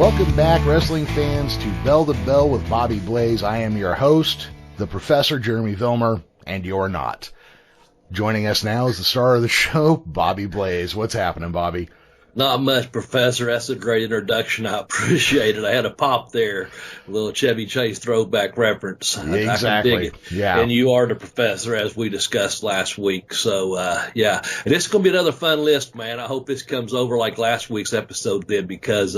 Welcome back, wrestling fans, to Bell to Bell with Bobby Blaze. I am your host, the Professor Jeremy Vilmer, and you're not. Joining us now is the star of the show, Bobby Blaze. What's happening, Bobby? Not much, Professor. That's a great introduction. I appreciate it. I had a pop there, a little Chevy Chase throwback reference. Exactly. I can dig it. Yeah. And you are the professor, as we discussed last week. So, yeah. And this is going to be another fun list, man. I hope this comes over like last week's episode did, because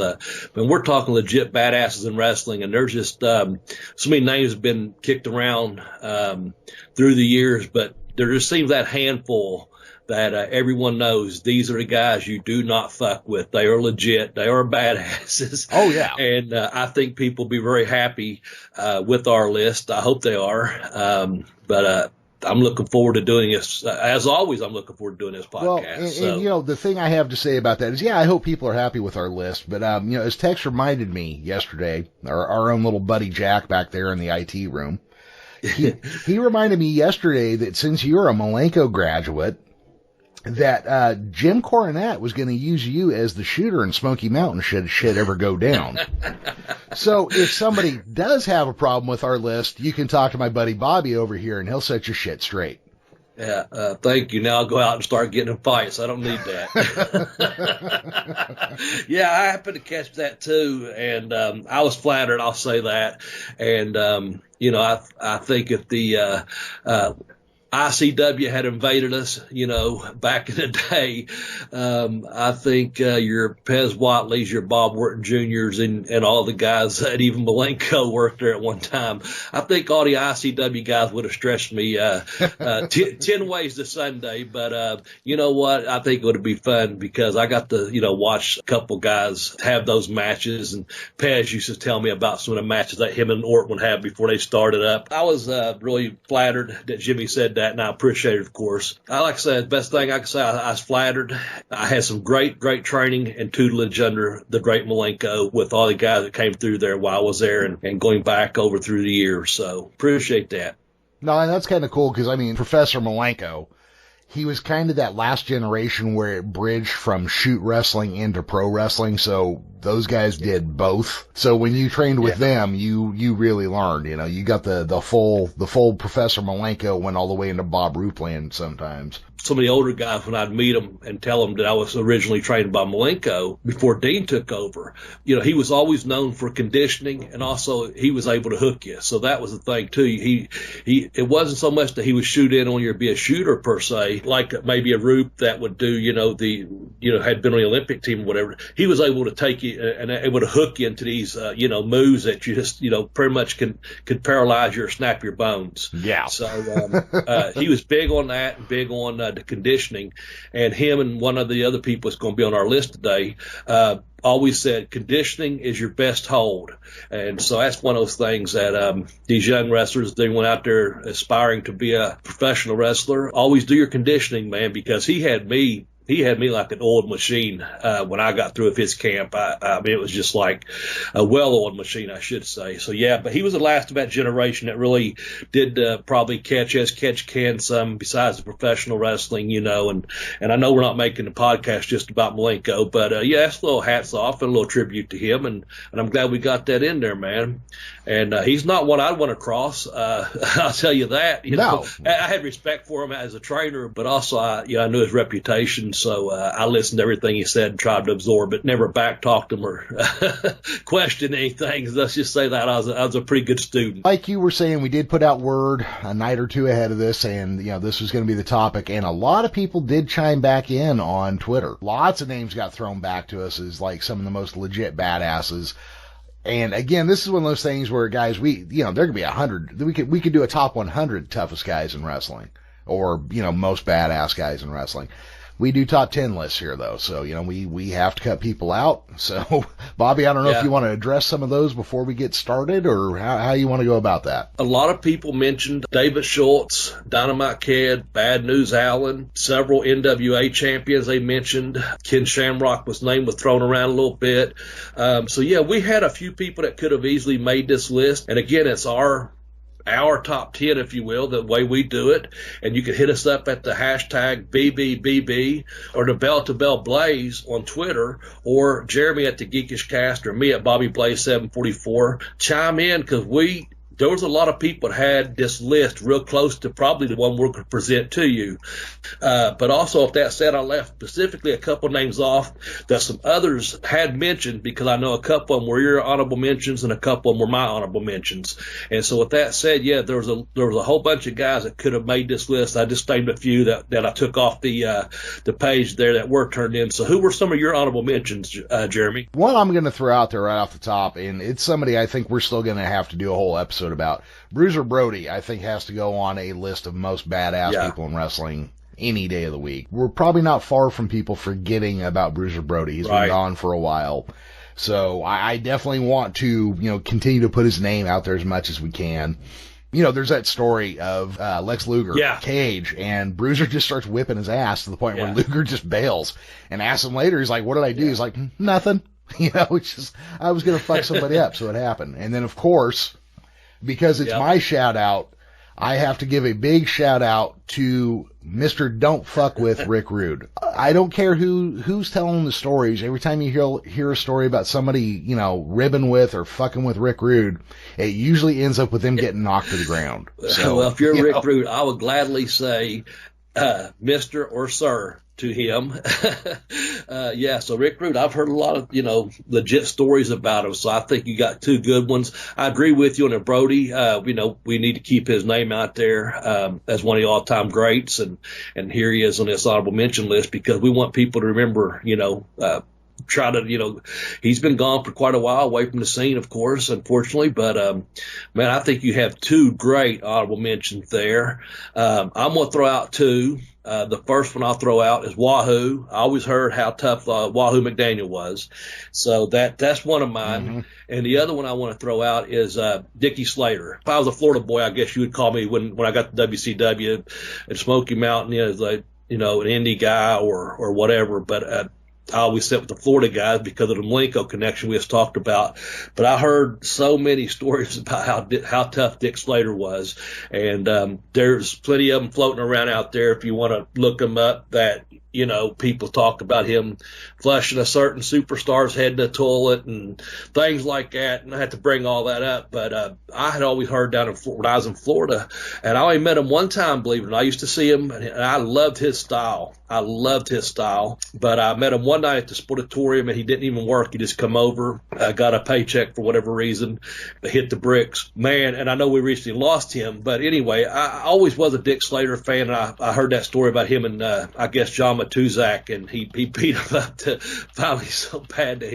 when we're talking legit badasses in wrestling, and there's just so many names have been kicked around through the years, but there just seems that handful that everyone knows these are the guys you do not fuck with. They are legit. They are badasses. Oh, yeah. And I think people will be very happy with our list. I hope they are. But I'm looking forward to doing this. As always, I'm looking forward to doing this podcast. Well, and you know, the thing I have to say about that is, yeah, I hope people are happy with our list. But, you know, as Tex reminded me yesterday, our own little buddy Jack back there in the IT room, he reminded me yesterday that since you're a Malenko graduate, that Jim Cornette was going to use you as the shooter in Smoky Mountain should shit ever go down. So if somebody does have a problem with our list, you can talk to my buddy Bobby over here, and he'll set your shit straight. Yeah, thank you. Now I'll go out and start getting in fights. I don't need that. Yeah, I happened to catch that too, and I was flattered, I'll say that. And, you know, I think if the ICW had invaded us, you know, back in the day, I think your Pez Whatleys, your Bob Wharton Jr.'s, and all the guys that even Malenko worked there at one time, I think all the ICW guys would have stretched me 10 ways to Sunday. But you know what? I think it would be fun because I got to, you know, watch a couple guys have those matches. And Pez used to tell me about some of the matches that him and Orton would have before they started up. I was really flattered that Jimmy said that, and I appreciate it, of course. Like I said, the best thing I can say, I was flattered. I had some great training and tutelage under the great Malenko with all the guys that came through there while I was there and going back over through the years. So appreciate that. No, and that's kind of cool because, I mean, Professor Malenko, he was kind of that last generation where it bridged from shoot wrestling into pro wrestling. So those guys did both. So when you trained with them, you really learned, you know, you got the full Professor Malenko went all the way into Bob Roopland sometimes. Some of the older guys, when I'd meet them and tell them that I was originally trained by Malenko before Dean took over, you know, he was always known for conditioning, and also he was able to hook you. So that was the thing too. It wasn't so much that he would shoot in on you or be a shooter per se, like maybe a Roop that would do, you know, had been on the Olympic team or whatever. He was able to take you and able to hook you into these, you know, moves that you just, you know, pretty much could paralyze you or snap your bones. Yeah. So he was big on that and big on the conditioning, and him and one of the other people that's going to be on our list today always said conditioning is your best hold. And so that's one of those things that these young wrestlers, they went out there aspiring to be a professional wrestler, always do your conditioning, man, because he had me like an oiled machine when I got through with his camp. I mean, it was just like a well-oiled machine, I should say. So, yeah, but he was the last of that generation that really did probably catch can some besides the professional wrestling, you know. And I know we're not making the podcast just about Malenko, but, yeah, that's a little hats off and a little tribute to him. And I'm glad we got that in there, man. And he's not one I'd want to cross. I'll tell you that. You know, I had respect for him as a trainer, but also I knew his reputation. So I listened to everything he said and tried to absorb it. Never back-talked him or questioned anything. Let's just say that I was a pretty good student. Like you were saying, we did put out word a night or two ahead of this, and you know this was going to be the topic. And a lot of people did chime back in on Twitter. Lots of names got thrown back to us as like some of the most legit badasses. And again, this is one of those things where guys, there could be 100. We could do a top 100 toughest guys in wrestling, or most badass guys in wrestling. We do top 10 lists here, though, so, we have to cut people out. So, Bobby, I don't know if you want to address some of those before we get started, or how you want to go about that. A lot of people mentioned David Schultz, Dynamite Kid, Bad News Allen, several NWA champions they mentioned. Ken Shamrock was thrown around a little bit. So, we had a few people that could have easily made this list. And again, it's our our top 10, if you will, the way we do it. And you can hit us up at the hashtag BBBB or the Bell to Bell Blaze on Twitter, or Jeremy at the Geekish Cast, or me at Bobby Blaze 744. Chime in, because there was a lot of people that had this list real close to probably the one we're going to present to you. But also, if that said, I left specifically a couple names off that some others had mentioned, because I know a couple of them were your honorable mentions and a couple of them were my honorable mentions. And so with that said, yeah, there was a whole bunch of guys that could have made this list. I just named a few that I took off the page there that were turned in. So who were some of your honorable mentions, Jeremy? One I'm going to throw out there right off the top, and it's somebody I think we're still going to have to do a whole episode about. Bruiser Brody, I think, has to go on a list of most badass people in wrestling any day of the week. We're probably not far from people forgetting about Bruiser Brody. He's been gone for a while. So I definitely want to, continue to put his name out there as much as we can. There's that story of Lex Luger, Cage, and Bruiser just starts whipping his ass to the point where Luger just bails and asks him later, he's like, what did I do? He's like, nothing. It's just, I was going to fuck somebody up, so it happened. And then, of course, because it's my shout out, I have to give a big shout out to Mr. Don't Fuck With Rick Rude. I don't care who's telling the stories. Every time you hear a story about somebody, ribbing with or fucking with Rick Rude, it usually ends up with them getting knocked to the ground. So, well, if you're Rick Rude, I would gladly say Mr. or Sir to him. So Rick Rude, I've heard a lot of, legit stories about him, so I think you got two good ones. I agree with you on the Brody. We need to keep his name out there as one of the all-time greats, and here he is on this honorable mention list, because we want people to remember, he's been gone for quite a while, away from the scene, of course, unfortunately, but man, I think you have two great honorable mentions there. I'm going to throw out two. The first one I'll throw out is Wahoo. I always heard how tough Wahoo McDaniel was, so that's one of mine. Mm-hmm. And the other one I want to throw out is Dickie Slater. If I was a Florida boy, I guess you would call me, when I got to WCW and Smoky Mountain, as an indie guy or whatever, but I always sit with the Florida guys because of the Malenko connection we just talked about. But I heard so many stories about how tough Dick Slater was. And there's plenty of them floating around out there if you want to look them up, that, people talk about him flushing a certain superstar's head in the toilet and things like that. And I had to bring all that up. But I had always heard when I was in Florida, and I only met him one time, believe it or not. I used to see him, and I loved his style. But I met him one night at the Sportatorium, and he didn't even work. He just come over, got a paycheck for whatever reason, hit the bricks. Man, and I know we recently lost him, but anyway, I always was a Dick Slater fan, and I heard that story about him and I guess John Matuzak, and he beat him up to finally so bad that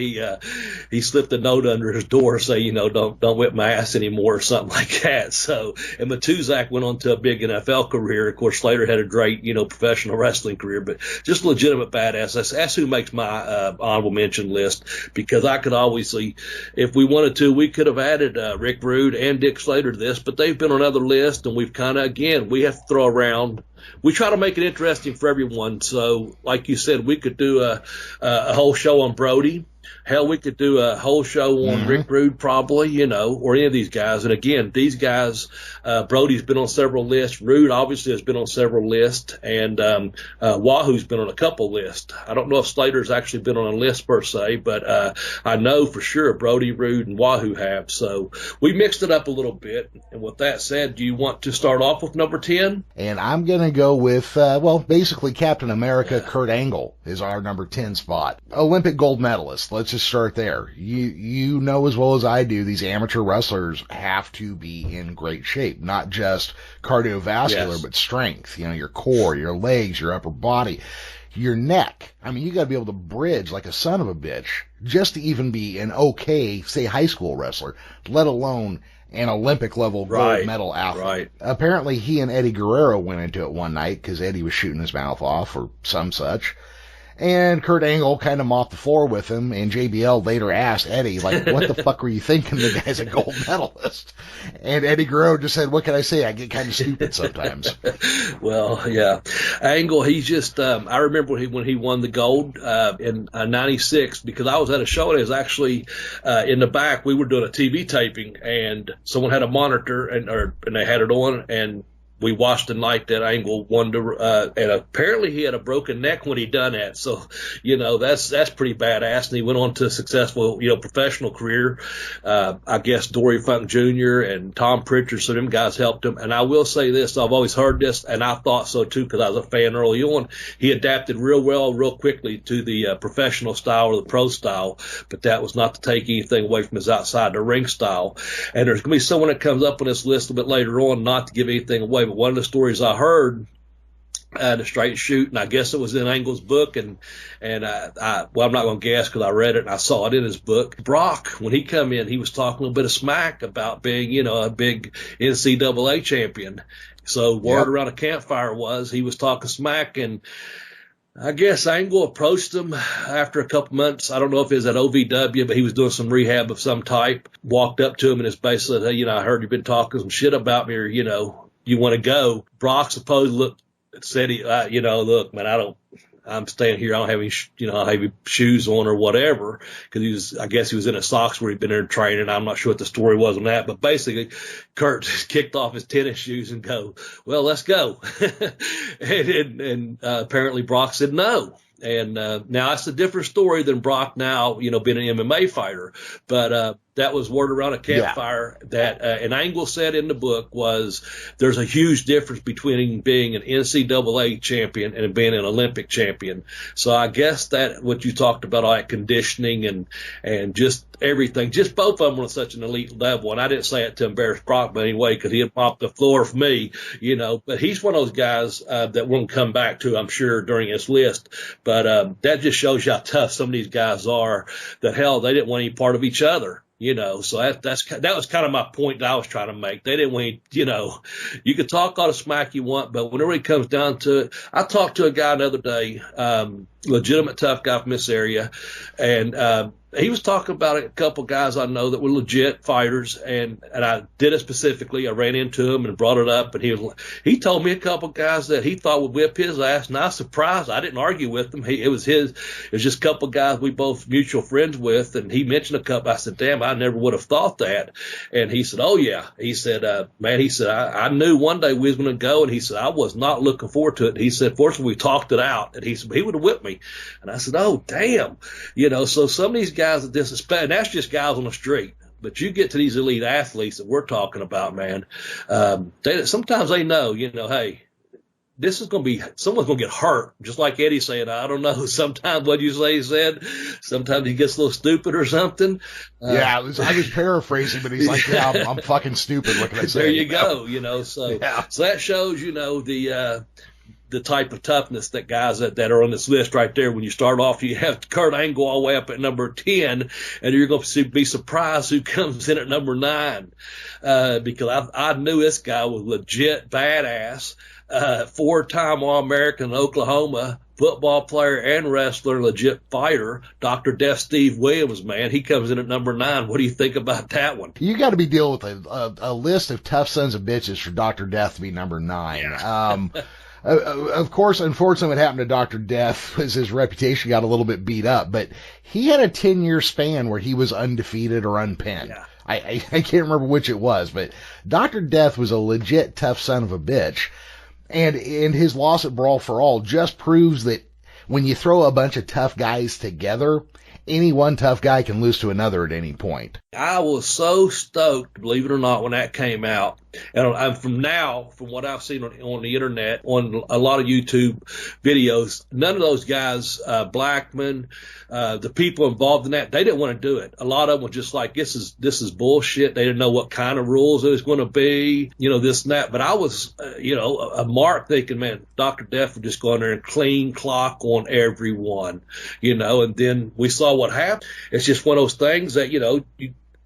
he slipped a note under his door saying, don't whip my ass anymore, or something like that. So, and Matuzak went on to a big NFL career. Of course, Slater had a great, professional wrestling career, but just legitimate badass. That's who makes my honorable mention list, because I could obviously, if we wanted to, we could have added Rick Rude and Dick Slater to this, but they've been on other lists, and we've kind of, again, we have to throw around. We try to make it interesting for everyone. So, like you said, we could do a whole show on Brody. Hell, we could do a whole show on Rick Rude, probably, or any of these guys. And again, these guys, Brody's been on several lists. Rude obviously has been on several lists, and Wahoo's been on a couple lists. I don't know if Slater's actually been on a list per se, but I know for sure Brody, Rude, and Wahoo have. So we mixed it up a little bit. And with that said, do you want to start off with number 10? And I'm going to go with, basically Captain America. Kurt Angle is our number 10 spot. Olympic gold medalist. Let's just start there. You know as well as I do, these amateur wrestlers have to be in great shape, not just cardiovascular, but strength. Your core, your legs, your upper body, your neck. I mean, you got to be able to bridge like a son of a bitch just to even be an okay, say, high school wrestler, let alone an Olympic level gold medal athlete. Right. Apparently, he and Eddie Guerrero went into it one night because Eddie was shooting his mouth off or some such. And Kurt Angle kind of mopped the floor with him, and JBL later asked Eddie, like, what the fuck were you thinking? The guy's a gold medalist. And Eddie Guerrero just said, what can I say? I get kind of stupid sometimes. Well, yeah. Angle, he just, I remember when he won the gold in 96, because I was at a show, and it was actually in the back. We were doing a TV taping, and someone had a monitor, and they had it on, and we watched the night that Angle won, and apparently he had a broken neck when he done that. So, that's pretty badass. And he went on to a successful, professional career. I guess Dory Funk Jr. and Tom Pritchard, so them guys helped him. And I will say this, I've always heard this, and I thought so too, because I was a fan early on. He adapted real well, real quickly to the professional style or the pro style, but that was not to take anything away from his outside the ring style. And there's going to be someone that comes up on this list a bit later on, not to give anything away, but one of the stories I heard, the straight shoot, and I guess it was in Angle's book, and I'm not going to guess because I read it and I saw it in his book. Brock, when he come in, he was talking a little bit of smack about being, a big NCAA champion. So word around a campfire was he was talking smack, and I guess Angle approached him after a couple months. I don't know if it was at OVW, but he was doing some rehab of some type. Walked up to him and his basically said, hey, I heard you've been talking some shit about me, or, you want to go. Brock supposedly said, look, man, I'm staying here. I don't have any, heavy shoes on or whatever. Cause I guess he was in his socks where he'd been there training. I'm not sure what the story was on that, but basically Kurt just kicked off his tennis shoes and go, well, let's go. and apparently Brock said no. And now that's a different story than Brock now, being an MMA fighter. But that was word around a campfire that and Angle said in the book was there's a huge difference between being an NCAA champion and being an Olympic champion. So I guess that what you talked about, all that conditioning and just everything, just both of them on such an elite level. And I didn't say it to embarrass Brock, but anyway, because he had mopped the floor for me, But he's one of those guys that we'll come back to, I'm sure, during this list. But that just shows you how tough some of these guys are. That hell, they didn't want any part of each other. So that was kind of my point that I was trying to make. They didn't want, you can talk all the smack you want, but whenever it comes down to it, I talked to a guy the other day, legitimate tough guy from this area, and he was talking about a couple guys I know that were legit fighters, and I did it specifically. I ran into him and brought it up, and he told me a couple guys that he thought would whip his ass, and I was surprised. I didn't argue with him. It was just a couple guys we both mutual friends with, and he mentioned a couple. I said, damn, I never would have thought that. And he said, oh yeah. He said, man, he said, I knew one day we was going to go, and he said, I was not looking forward to it. And he said, fortunately, we talked it out, and he said, he would have whipped me. And I said, oh, damn. So some of these guys that disrespect, and that's just guys on the street. But you get to these elite athletes that we're talking about, man. Sometimes they know, hey, this is going to be, someone's going to get hurt. Just like Eddie said, I don't know. Sometimes what you say he said, sometimes he gets a little stupid or something. I was paraphrasing, but he's like, yeah, I'm fucking stupid. What can I say? There you go. So that shows, the type of toughness that guys that are on this list right there. When you start off, you have Kurt Angle all the way up at number 10, and you're going to be surprised who comes in at number 9, because I knew this guy was legit badass, 4-time All-American in Oklahoma, football player and wrestler, legit fighter, Dr. Death Steve Williams, man. He comes in at number 9. What do you think about that one? You got to be dealing with a list of tough sons of bitches for Dr. Death to be number 9. Yeah. Of course, unfortunately, what happened to Dr. Death was his reputation got a little bit beat up, but he had a 10-year span where he was undefeated or unpinned. Yeah. I can't remember which it was, but Dr. Death was a legit tough son of a bitch. And his loss at Brawl for All just proves that when you throw a bunch of tough guys together, any one tough guy can lose to another at any point. I was so stoked, believe it or not, when that came out. And from what I've seen on the internet, on a lot of YouTube videos, none of those guys, Blackman, the people involved in that, they didn't want to do it. A lot of them were just like, this is bullshit. They didn't know what kind of rules it was going to be, this and that. But I was, a mark thinking, man, Dr. Death would just go in there and clean clock on everyone, and then we saw what happened. It's just one of those things that,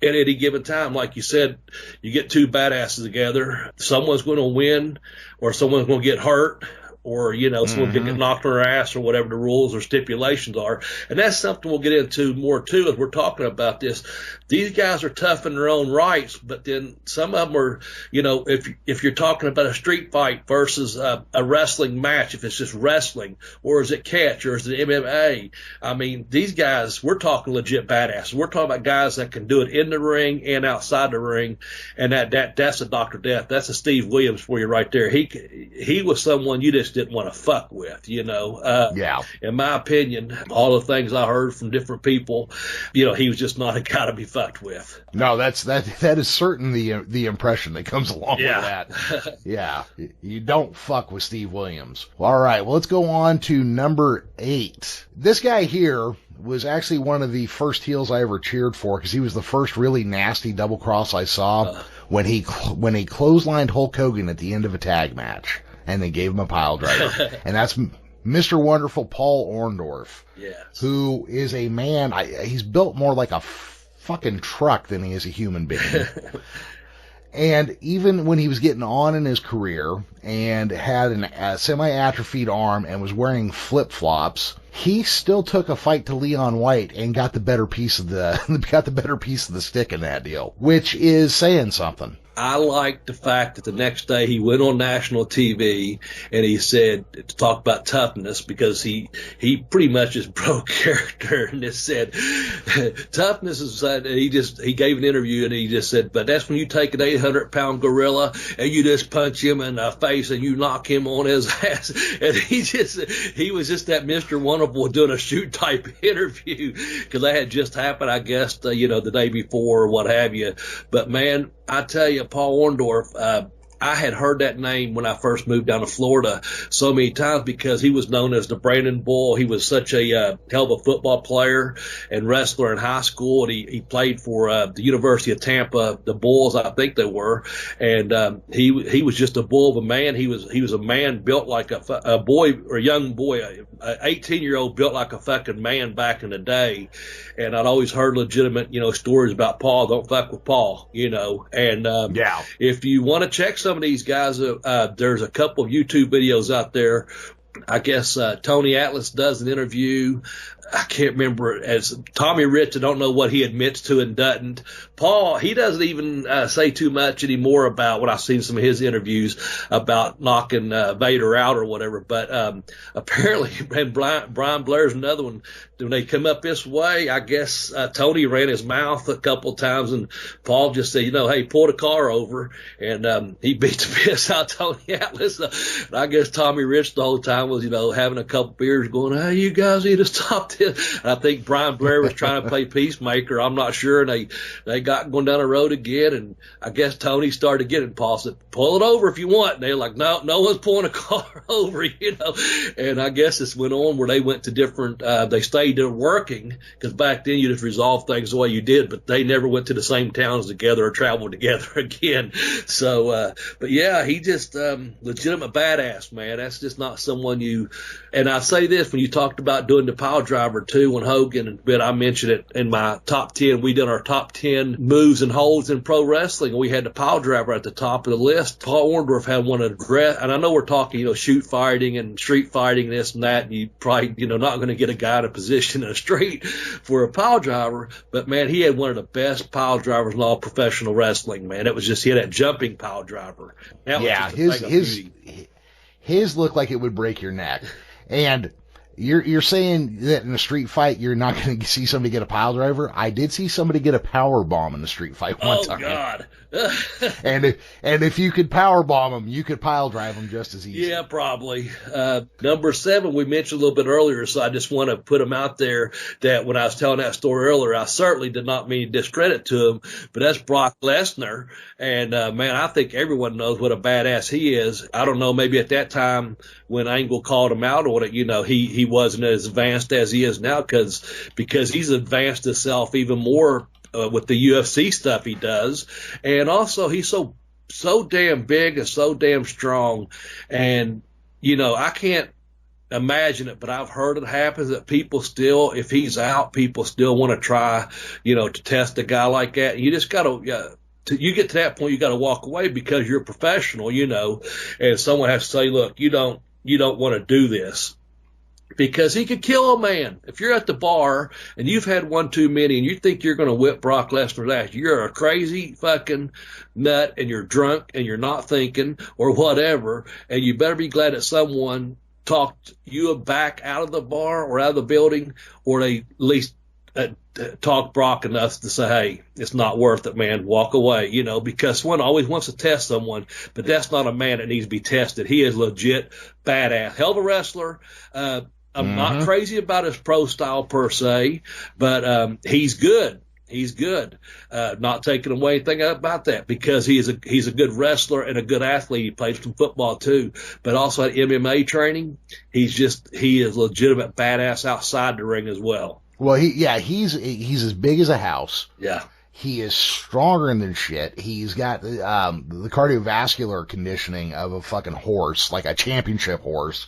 at any given time, like you said, you get two badasses together, someone's going to win or someone's going to get hurt, or someone get knocked on their ass or whatever the rules or stipulations are. And that's something we'll get into more too as we're talking about this. These guys are tough in their own rights, but then some of them are, if you're talking about a street fight versus a wrestling match, if it's just wrestling, or is it catch, or is it MMA? I mean, these guys, we're talking legit badasses. We're talking about guys that can do it in the ring and outside the ring, and that's a Dr. Death. That's a Steve Williams for you right there. He was someone you just didn't want to fuck with, Yeah. In my opinion, all the things I heard from different people, he was just not a guy to be fucked with. No, that is certainly the impression that comes along with that. Yeah. You don't fuck with Steve Williams. All right. Well, let's go on to number 8. This guy here was actually one of the first heels I ever cheered for, because he was the first really nasty double cross I saw when he clotheslined Hulk Hogan at the end of a tag match, and they gave him a pile driver. And that's Mr. Wonderful Paul Orndorff, who is a man, he's built more like a fucking truck than he is a human being. And even when he was getting on in his career and had a semi-atrophied arm and was wearing flip-flops, he still took a fight to Leon White and got the better piece of the stick in that deal, which is saying something. I like the fact that the next day he went on national TV and he said to talk about toughness, because he pretty much just broke character and just said toughness is, he gave an interview and he just said, but that's when you take an 800-pound gorilla and you just punch him in the face and you knock him on his ass. And he was just that Mr. Wonderful doing a shoot type interview, because that had just happened, I guess, the day before or what have you. But man, I tell you, Paul Orndorff, I had heard that name when I first moved down to Florida so many times, because he was known as the Brandon Bull. He was such a hell of a football player and wrestler in high school, and he played for the University of Tampa, the Bulls, I think they were. And he was just a bull of a man. He was a man built like a boy, or a young boy, an 18-year-old built like a fucking man back in the day. And I'd always heard legitimate, stories about Paul. Don't fuck with Paul, And if you want to check some of these guys, there's a couple of YouTube videos out there. I guess Tony Atlas does an interview. I can't remember, as Tommy Rich, I don't know what he admits to and doesn't. Paul, he doesn't even say too much anymore about what I've seen some of his interviews about knocking Vader out or whatever. But apparently, and Brian Blair's another one. When they come up this way, I guess Tony ran his mouth a couple of times, and Paul just said, hey, pull the car over. And he beat the piss out of Tony Atlas. And I guess Tommy Rich the whole time was, having a couple beers going, hey, you guys need to stop this. And I think Brian Blair was trying to play peacemaker. I'm not sure. And they got going down the road again. And I guess Tony started getting Paul said, pull it over if you want. And they're like, no one's pulling a car over, And I guess this went on where they went to different, they stayed there working, because back then you just resolved things the way you did, but they never went to the same towns together or traveled together again. So, but yeah, he just, legitimate badass, man. That's just not someone and I say this when you talked about doing the pile driver too, when Hogan, but I mentioned it in my top 10, we did our top 10 moves and holds in pro wrestling, and we had the pile driver at the top of the list. Paul Orndorff had one of the and I know we're talking, shoot fighting and street fighting, this and that, and you probably, not going to get a guy in a position in the street for a pile driver, but man, he had one of the best pile drivers in all professional wrestling, man. It was just, he had that jumping pile driver. His looked like it would break your neck. And you're saying that in a street fight you're not going to see somebody get a pile driver? I did see somebody get a power bomb in the street fight one time. Oh God. and if you could power bomb them, you could pile drive them just as easy. Yeah, probably. Number 7 we mentioned a little bit earlier, so I just want to put him out there that when I was telling that story earlier, I certainly did not mean discredit to him, but that's Brock Lesnar. And man, I think everyone knows what a badass he is. I don't know, maybe at that time when Angle called him out on it, he wasn't as advanced as he is now, because he's advanced himself even more with the UFC stuff he does. And also he's so damn big and so damn strong. And, I can't imagine it, but I've heard it happens that people still, if he's out, people still want to try, to test a guy like that. And you just got to, you get to that point, you got to walk away, because you're a professional, and someone has to say, look, you don't you don't want to do this. Because he could kill a man. If you're at the bar and you've had one too many and you think you're going to whip Brock Lesnar's ass, you're a crazy fucking nut and you're drunk and you're not thinking or whatever. And you better be glad that someone talked you back out of the bar or out of the building, or they at least talk Brock enough to say, hey, it's not worth it, man. Walk away, you know, because one always wants to test someone, but that's not a man that needs to be tested. He is legit badass. Hell of a wrestler. I'm not crazy about his pro style per se, but he's good. He's good. Not taking away anything about that, because he's a good wrestler and a good athlete. He played some football too, but also had MMA training. He is legitimate badass outside the ring as well. Well, he's as big as a house. Yeah. He is stronger than shit. He's got the cardiovascular conditioning of a fucking horse, like a championship horse.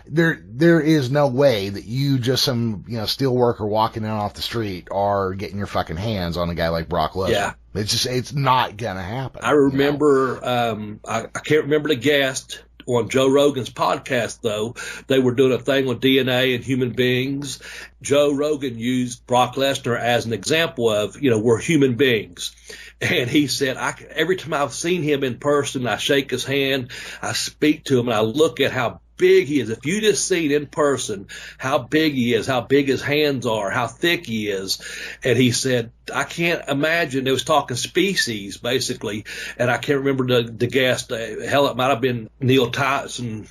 There is no way that you, just some, you know, steel worker walking in off the street, are getting your fucking hands on a guy like Brock Lesnar. Yeah. It's not gonna happen. I remember, I can't remember the guest on Joe Rogan's podcast, though. They were doing a thing on DNA and human beings. Joe Rogan used Brock Lesnar as an example of, you know, we're human beings. And he said, every time I've seen him in person, I shake his hand, I speak to him, and I look at how big he is. If you just seen in person how big he is, how big his hands are, how thick he is. And he said, I can't imagine. It was talking species, basically. And I can't remember the guest. Hell, it might have been Neil Tyson,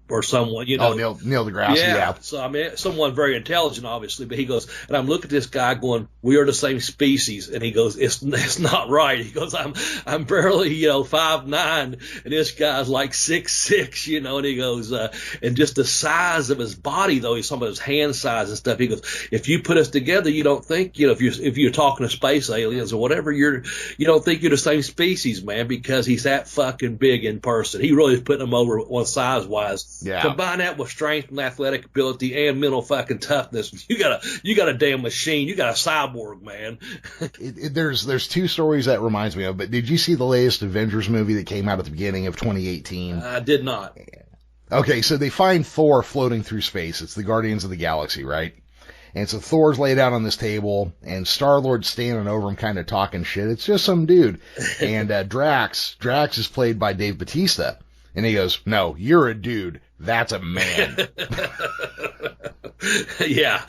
or someone, you know. Oh, Neil deGrasse, yeah. So, I mean, someone very intelligent, obviously, but he goes, and I'm looking at this guy going, we are the same species. And he goes, it's not right. He goes, I'm barely, you know, 5'9", and this guy's like 6'6", you know, and he goes, and just the size of his body, though, he's talking about his hand size and stuff. He goes, if you put us together, you don't think, you know, if you're talking to space aliens or whatever, you don't think you're the same species, man, because he's that fucking big in person. He really is putting him over on size-wise. Yeah. Combine that with strength and athletic ability and mental fucking toughness. You got a damn machine. You got a cyborg, man. There's two stories that reminds me of, but did you see the latest Avengers movie that came out at the beginning of 2018? I did not. Okay, so they find Thor floating through space. It's the Guardians of the Galaxy, right? And so Thor's laid out on this table, and Star-Lord's standing over him kind of talking shit. It's just some dude. And Drax is played by Dave Bautista. And he goes, no, you're a dude. That's a man. Yeah.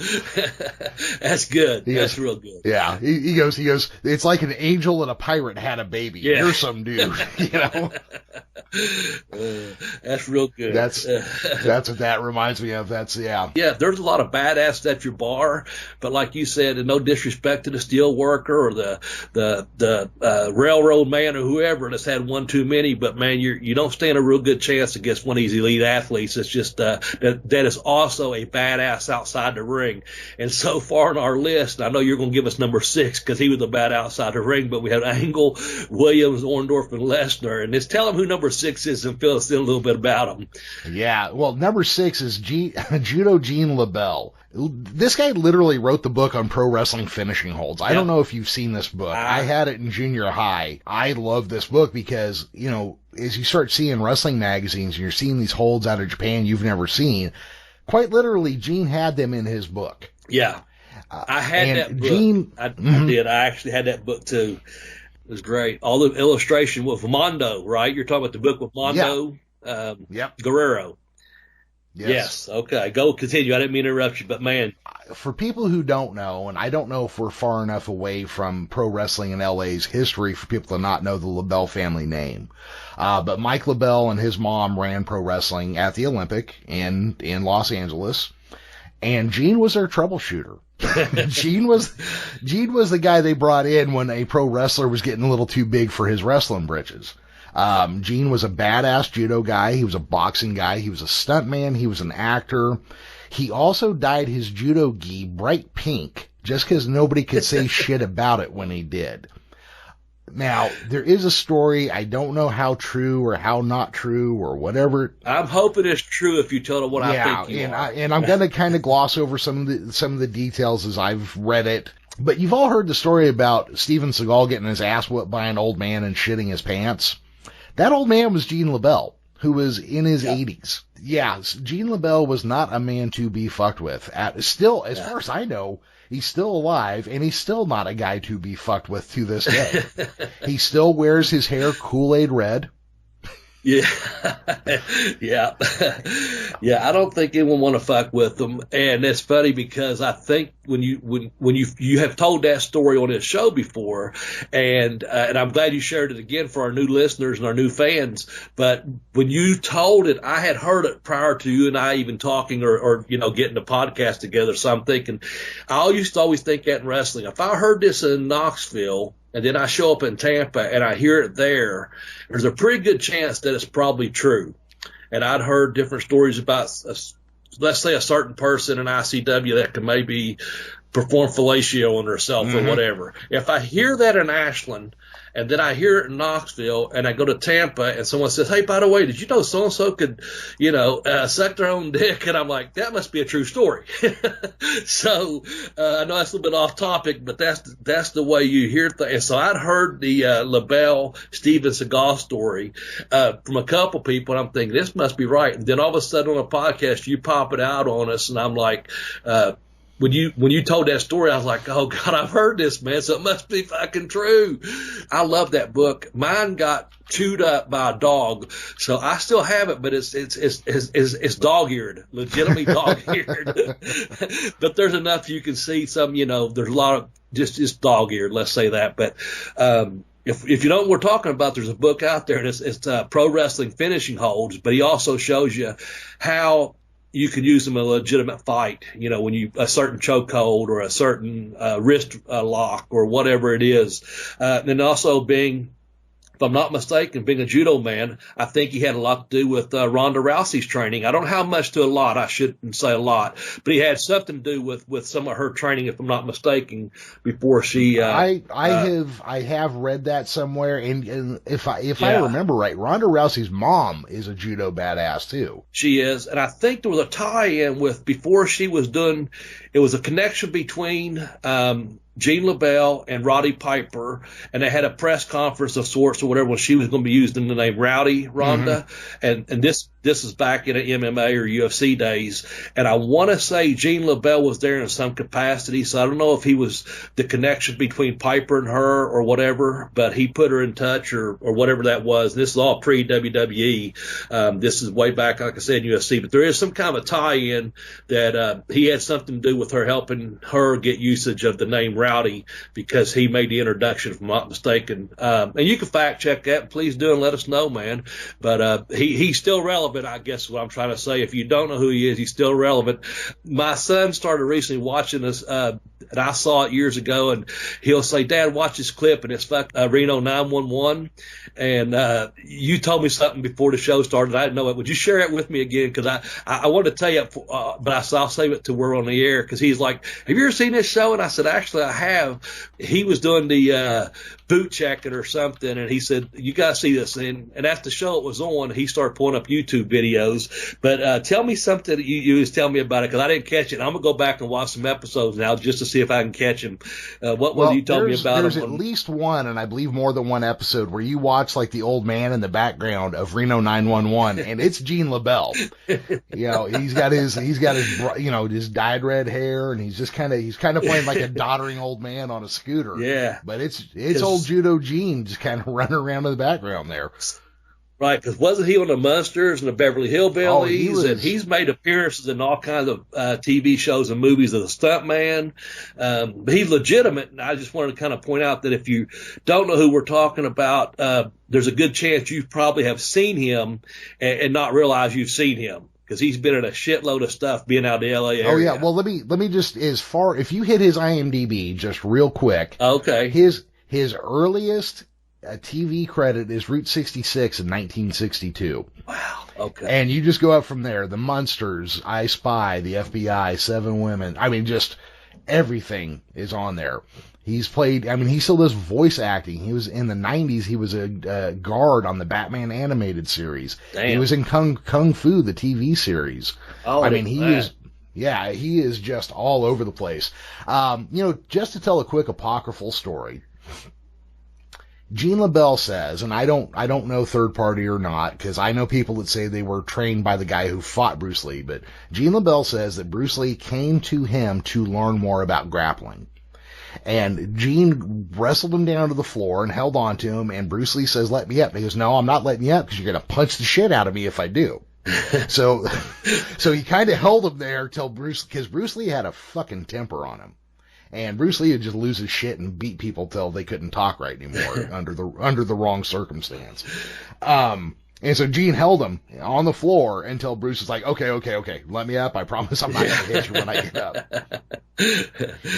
That's good. That's real good. Yeah. He goes, it's like an angel and a pirate had a baby. Yeah. You're some dude, you know? That's real good. That's what that reminds me of. Yeah, there's a lot of badass at your bar, but like you said, and no disrespect to the steel worker or the railroad man or whoever that's had one too many, but man, you don't stand a real good chance against one of these elite athletes. It's just that is also a badass outside the ring. And so far on our list, I know you're going to give us number 6 because he was a bad outside the ring, but we have Angle, Williams, Orndorff, and Lesnar. And just tell him who number 6 is and fill us in a little bit about him. Yeah, well, number 6 is Judo Gene LaBelle. This guy literally wrote the book on pro wrestling finishing holds. I don't know if you've seen this book. I had it in junior high. I love this book because, you know, as you start seeing wrestling magazines and you're seeing these holds out of Japan you've never seen, quite literally, Gene had them in his book. Yeah. I had that book. I did. I actually had that book too. It was great. All the illustration with Mondo, right? You're talking about the book with Mondo Guerrero. Yes. Okay. Go continue. I didn't mean to interrupt you, but man. For people who don't know, and I don't know if we're far enough away from pro wrestling in LA's history for people to not know the LaBelle family name. But Mike LaBelle and his mom ran pro wrestling at the Olympic in Los Angeles. And Gene was their troubleshooter. Gene was the guy they brought in when a pro wrestler was getting a little too big for his wrestling britches. Gene was a badass judo guy. He was a boxing guy. He was a stuntman. He was an actor. He also dyed his judo gi bright pink just because nobody could say shit about it when he did. Now, there is a story. I don't know how true or how not true or whatever. I'm hoping it's true if you tell them what I think you are. And I'm going to kind of gloss over some of the details as I've read it. But you've all heard the story about Steven Seagal getting his ass whipped by an old man and shitting his pants. That old man was Gene LaBelle, who was in his 80s. Yeah, Gene LaBelle was not a man to be fucked with. Still, as far as I know, he's still alive, and he's still not a guy to be fucked with to this day. He still wears his hair Kool-Aid red. Yeah, yeah, yeah. I don't think anyone want to fuck with them, and it's funny because I think when you have told that story on this show before, and I'm glad you shared it again for our new listeners and our new fans. But when you told it, I had heard it prior to you and I even talking or getting the podcast together. So I'm thinking, I used to always think that in wrestling, if I heard this in Knoxville, and then I show up in Tampa and I hear it there's a pretty good chance that it's probably true. And I'd heard different stories about, let's say, a certain person in ICW that could maybe perform fellatio on herself or whatever. If I hear that in Ashland, and then I hear it in Knoxville, and I go to Tampa, and someone says, hey, by the way, did you know so-and-so could, suck their own dick? And I'm like, that must be a true story. So I know that's a little bit off topic, but that's the way you hear things. And so I'd heard the LaBelle, Steven Seagal story from a couple people, and I'm thinking, this must be right. And then all of a sudden on a podcast, you pop it out on us, and I'm like, when you told that story, I was like, oh God, I've heard this, man, so it must be fucking true. I love that book. Mine got chewed up by a dog, so I still have it, but it's dog-eared, legitimately dog-eared. But there's enough you can see some, there's a lot of just dog-eared, let's say that. But if you know what we're talking about, there's a book out there, and it's Pro Wrestling Finishing Holds, but he also shows you how you can use them in a legitimate fight, when a certain chokehold or a certain wrist lock or whatever it is. And also being, if I'm not mistaken, being a judo man, I think he had a lot to do with Ronda Rousey's training. I don't know how much to a lot. I shouldn't say a lot, but he had something to do with some of her training, if I'm not mistaken, before she. I have read that somewhere, and if I remember right, Ronda Rousey's mom is a judo badass too. She is, and I think there was a tie-in with before she was done. It was a connection between Gene LaBelle and Roddy Piper, and they had a press conference of sorts or whatever when she was going to be using the name Rowdy Ronda, and this is back in the MMA or UFC days, and I want to say Gene LaBelle was there in some capacity, so I don't know if he was the connection between Piper and her or whatever, but he put her in touch or whatever that was. This is all pre-WWE. This is way back, like I said, in UFC, but there is some kind of tie-in that he had something to do with her helping her get usage of the name Rowdy because he made the introduction, if I'm not mistaken. And you can fact check that. Please do and let us know, man. But he's still relevant, I guess is what I'm trying to say. If you don't know who he is, he's still relevant. My son started recently watching this, and I saw it years ago, and he'll say, Dad, watch this clip, and it's Reno 911. And you told me something before the show started. I didn't know it. Would you share it with me again? Because I wanted to tell you, but I'll save it till we're on the air, because he's like, have you ever seen this show? And I said, actually, I have. He was doing the boot checking or something, and he said, you got to see this. And after the show it was on, he started pulling up YouTube videos. But tell me something that you was telling me about it, because I didn't catch it. I'm going to go back and watch some episodes now just to see if I can catch him. What was you told me about There's him? at least one, and I believe more than one episode, where you watch like the old man in the background of Reno 911, and it's Gene LaBelle. He's got his dyed red hair, and he's kind of playing like a doddering old man on a scooter. Yeah. But it's old Judo Gene just kind of running around in the background there. Right, because wasn't he on the Munsters and the Beverly Hillbillies? And he's made appearances in all kinds of TV shows and movies as a stuntman. But he's legitimate, and I just wanted to kind of point out that if you don't know who we're talking about, there's a good chance you probably have seen him and not realize you've seen him, because he's been in a shitload of stuff being out of the LA area. Oh yeah, well let me just, if you hit his IMDb just real quick. Okay. His earliest TV credit is Route 66 in 1962. Wow. Okay. And you just go up from there. The Munsters, I Spy, the FBI, Seven Women. I mean, just everything is on there. He's played, he still does voice acting. He was in the 90s. He was a guard on the Batman animated series. Damn. He was in Kung Fu, the TV series. Oh, he is just all over the place. Just to tell a quick apocryphal story. Gene LaBelle says, and I don't know third party or not, because I know people that say they were trained by the guy who fought Bruce Lee, but Gene LaBelle says that Bruce Lee came to him to learn more about grappling. And Gene wrestled him down to the floor and held on to him, and Bruce Lee says, let me up. And he goes, no, I'm not letting you up because you're going to punch the shit out of me if I do. So he kind of held him there till because Bruce Lee had a fucking temper on him. And Bruce Lee would just lose his shit and beat people till they couldn't talk right anymore under the wrong circumstance. And so Gene held him on the floor until Bruce was like, okay, let me up. I promise I'm not going to hit you when I get up.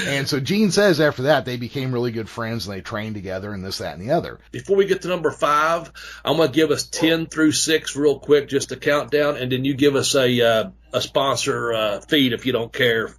And so Gene says after that, they became really good friends and they trained together and this, that, and the other. Before we get to number 5, I'm going to give us 10 through 6 real quick, just a countdown, and then you give us a sponsor feed if you don't care.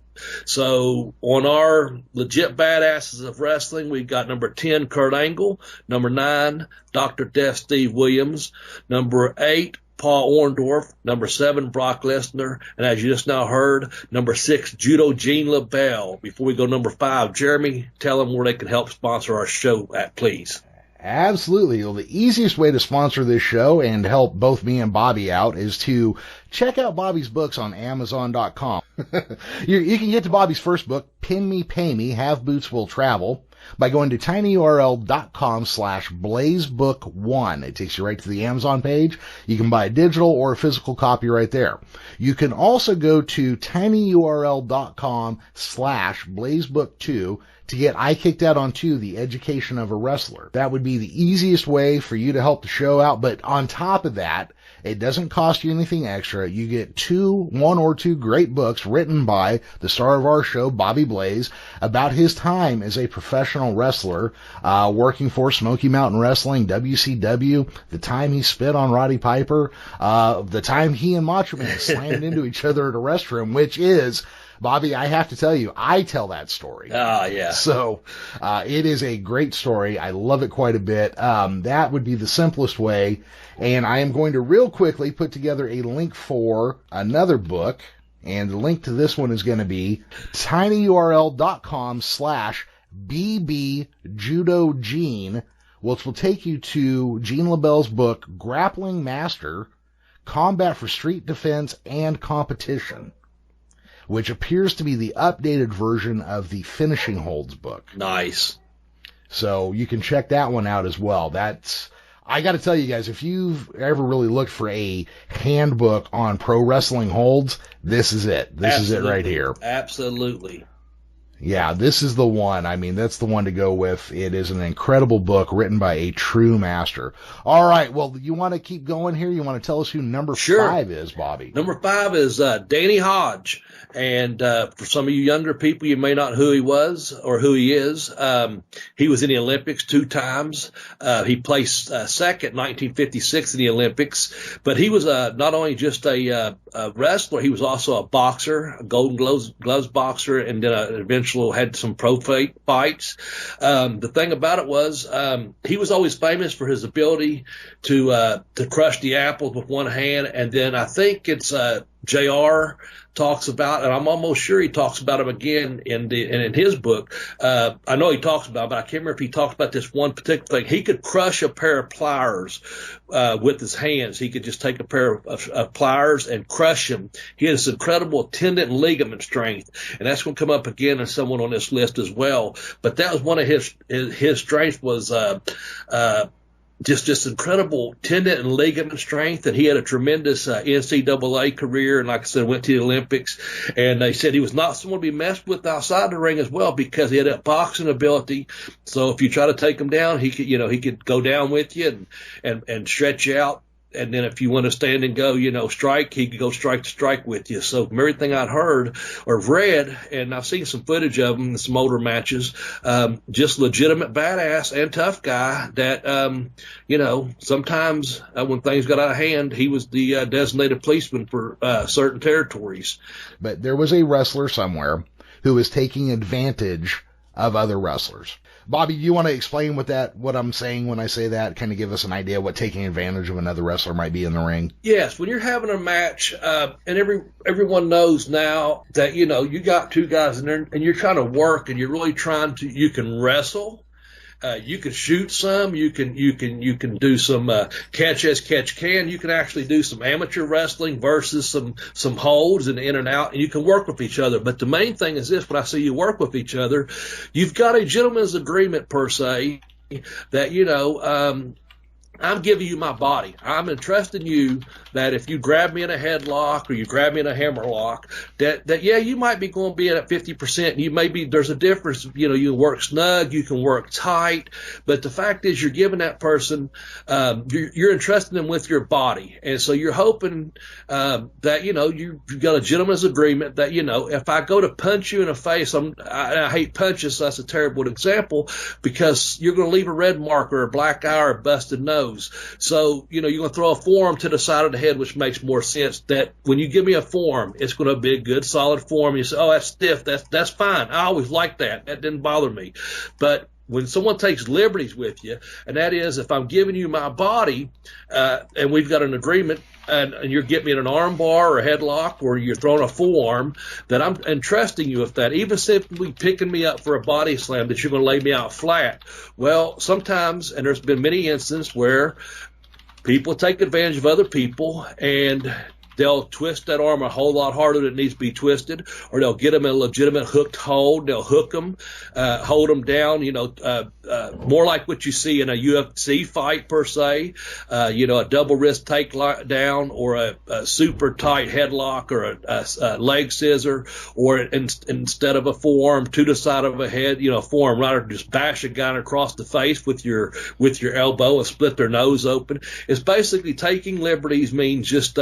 So on our legit badasses of wrestling, we've got number 10, Kurt Angle, number 9, Dr. Death Steve Williams, number 8, Paul Orndorff, number 7, Brock Lesnar, and as you just now heard, number 6, Judo Gene LaBelle. Before we go number 5, Jeremy, tell them where they can help sponsor our show at, please. Absolutely. Well, the easiest way to sponsor this show and help both me and Bobby out is to check out Bobby's books on Amazon.com. You can get to Bobby's first book, Pin Me, Pay Me, Have Boots Will Travel, by going to tinyurl.com/blazebook1. It takes you right to the Amazon page. You can buy a digital or a physical copy right there. You can also go to tinyurl.com/blazebook2 to get I Kicked Out on 2, The Education of a Wrestler. That would be the easiest way for you to help the show out, but on top of that, it doesn't cost you anything extra. You get one or two great books written by the star of our show, Bobby Blaze, about his time as a professional wrestler, working for Smoky Mountain Wrestling, WCW, the time he spit on Roddy Piper, the time he and Macho Man slammed into each other at a restroom, which is, Bobby, I have to tell you, I tell that story. Yeah. So, it is a great story. I love it quite a bit. That would be the simplest way. And I am going to real quickly put together a link for another book. And the link to this one is going to be tinyurl.com/bbjudogene, which will take you to Gene LaBelle's book, Grappling Master, Combat for Street Defense and Competition, which appears to be the updated version of the Finishing Holds book. Nice. So you can check that one out as well. I got to tell you guys, if you've ever really looked for a handbook on pro wrestling holds, this is it. This is it right here. Absolutely. Yeah, this is the one. I mean, that's the one to go with. It is an incredible book written by a true master. All right, well, you want to keep going here? You want to tell us who number 5 is, Bobby? Number 5 is Danny Hodge. And for some of you younger people, you may not know who he was or who he is. He was in the Olympics 2 times. He placed second in 1956 in the Olympics. But he was not only just a wrestler, he was also a boxer, a Golden Gloves boxer, and then eventually had some pro fights. The thing about it was he was always famous for his ability to crush the apples with one hand. And then I think it's JR talks about, and I'm almost sure he talks about him again in his book. I know he talks about it, but I can't remember if he talks about this one particular thing. He could crush a pair of pliers with his hands. He could just take a pair of pliers and crush them. He has incredible tendon and ligament strength, and that's going to come up again as someone on this list as well. But that was one of his strengths was just incredible tendon and ligament strength, and he had a tremendous NCAA career, and like I said, went to the Olympics. And they said he was not someone to be messed with outside the ring as well because he had that boxing ability. So if you try to take him down, he could go down with you and stretch you out. And then if you want to stand and go, strike, he could go strike to strike with you. So from everything I'd heard or read, and I've seen some footage of him in some older matches, just legitimate badass and tough guy that, sometimes when things got out of hand, he was the designated policeman for certain territories. But there was a wrestler somewhere who was taking advantage of other wrestlers. Bobby, do you want to explain what I'm saying when I say that? Kind of give us an idea what taking advantage of another wrestler might be in the ring. Yes, when you're having a match, and everyone knows now that, you got 2 guys in there and you're trying to work and you're really you can wrestle, You can shoot some. You can do some catch as catch can. You can actually do some amateur wrestling versus some holds and in and out, and you can work with each other. But the main thing is this: when I say you work with each other, you've got a gentleman's agreement per se that I'm giving you my body. I'm entrusting you that if you grab me in a headlock or you grab me in a hammerlock, that you might be going to be at 50%. You maybe there's a difference. You can work snug, you can work tight, but the fact is you're giving that person, you're entrusting them with your body, and so you're hoping that you've got a gentleman's agreement that if I go to punch you in the face, I hate punches, so that's a terrible example because you're going to leave a red mark or a black eye or a busted nose. So, you're going to throw a forearm to the side of the head, which makes more sense. That when you give me a forearm, it's going to be a good, solid forearm. You say, oh, that's stiff. That's fine. I always like that. That didn't bother me. But when someone takes liberties with you, and that is if I'm giving you my body and we've got an agreement and you're getting me in an arm bar or a headlock or you're throwing a forearm, that I'm entrusting you with that, even simply picking me up for a body slam, that you're going to lay me out flat. Well, sometimes, and there's been many instances where people take advantage of other people and they'll twist that arm a whole lot harder than it needs to be twisted, or they'll get them in a legitimate hooked hold. They'll hook them, hold them down, more like what you see in a UFC fight per se, a double wrist takedown or a super tight headlock or a leg scissor, or instead of a forearm to the side of a head, a forearm right, or just bash a guy across the face with your elbow and split their nose open. It's basically taking liberties, means just,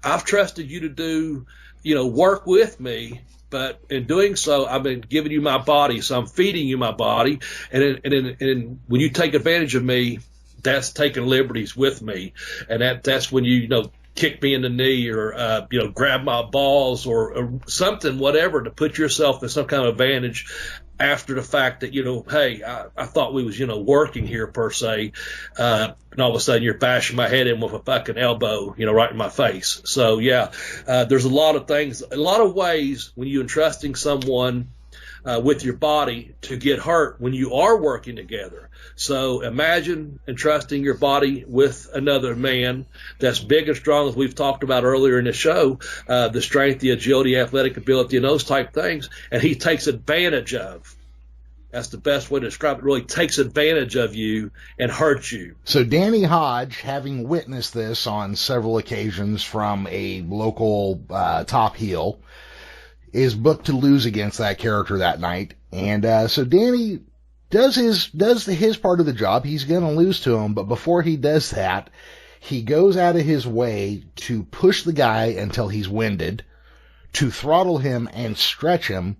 I've trusted you to do, work with me, but in doing so, I've been giving you my body, so I'm feeding you my body, and when you take advantage of me, that's taking liberties with me, and that's when you kick me in the knee or grab my balls or something, whatever, to put yourself in some kind of advantage after the fact that, hey, I thought we was, working here per se, and all of a sudden you're bashing my head in with a fucking elbow, right in my face. So, there's a lot of things, a lot of ways when you're entrusting someone with your body to get hurt when you are working together. So imagine entrusting your body with another man that's big and strong, as we've talked about earlier in the show, the strength, the agility, athletic ability, and those type things, and he takes advantage of. That's the best way to describe it. Really takes advantage of you and hurts you. So Danny Hodge, having witnessed this on several occasions from a local top heel, is booked to lose against that character that night. And so Danny does his part of the job. He's going to lose to him, but before he does that, he goes out of his way to push the guy until he's winded, to throttle him and stretch him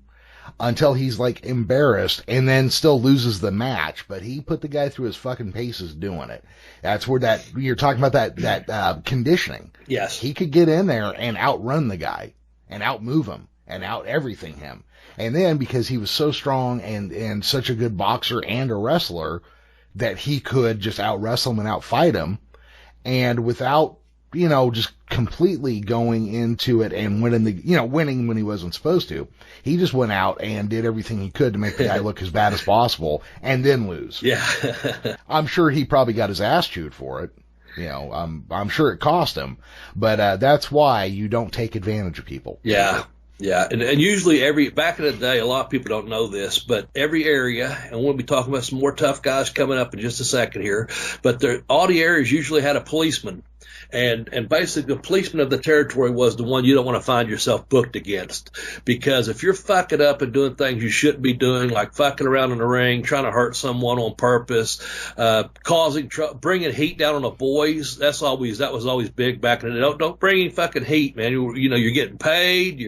until he's like embarrassed, and then still loses the match. But he put the guy through his fucking paces doing it. That's where you're talking about that conditioning. Yes. He could get in there and outrun the guy and outmove him and out everything him. And then because he was so strong and such a good boxer and a wrestler, that he could just out wrestle him and out fight him, and without, just completely going into it and winning when he wasn't supposed to. He just went out and did everything he could to make the guy look as bad as possible and then lose. Yeah. I'm sure he probably got his ass chewed for it. I'm sure it cost him, but that's why you don't take advantage of people. Yeah. Yeah, and usually back in the day, a lot of people don't know this, but every area, and we'll be talking about some more tough guys coming up in just a second here, but all the areas usually had a policeman. And basically the policeman of the territory was the one you don't want to find yourself booked against, because if you're fucking up and doing things you shouldn't be doing, like fucking around in the ring, trying to hurt someone on purpose, causing bringing heat down on the boys, that was always big back in the day. Don't bring any fucking heat, man. You're getting paid,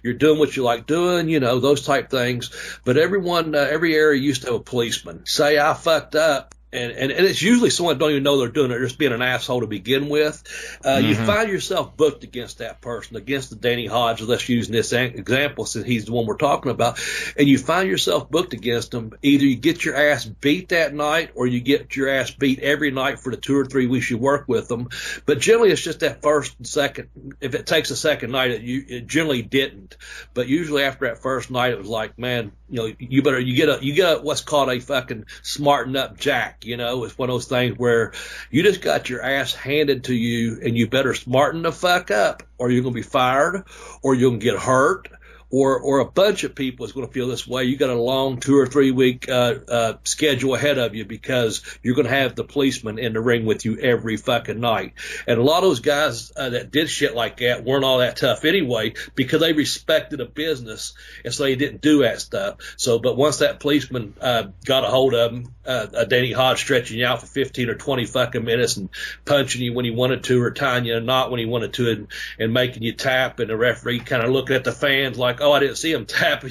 you're doing what you like doing, those type things. But every area used to have a policeman. Say I fucked up, and it's usually someone that don't even know they're doing it, just being an asshole to begin with. You find yourself booked against that person, against the Danny Hodge, let's use this example since he's the one we're talking about, and you find yourself booked against him. Either you get your ass beat that night, or you get your ass beat every night for the 2 or 3 weeks you work with them. But generally it's just that first and second. If it takes a second night, it generally didn't. But usually after that first night, it was like, man, you get what's called a fucking smarten up jack. It's one of those things where you just got your ass handed to you, and you better smarten the fuck up, or you're going to be fired, or you're going to get hurt, or a bunch of people is going to feel this way. You got a long 2 or 3 week schedule ahead of you, because you're going to have the policeman in the ring with you every fucking night. And a lot of those guys that did shit like that weren't all that tough anyway, because they respected a business, and so they didn't do that stuff. But once that policeman got a hold of him, Danny Hodge stretching you out for 15 or 20 fucking minutes and punching you when he wanted to, or tying you in a knot when he wanted to, and making you tap, and the referee kind of looking at the fans like, oh, I didn't see him tap,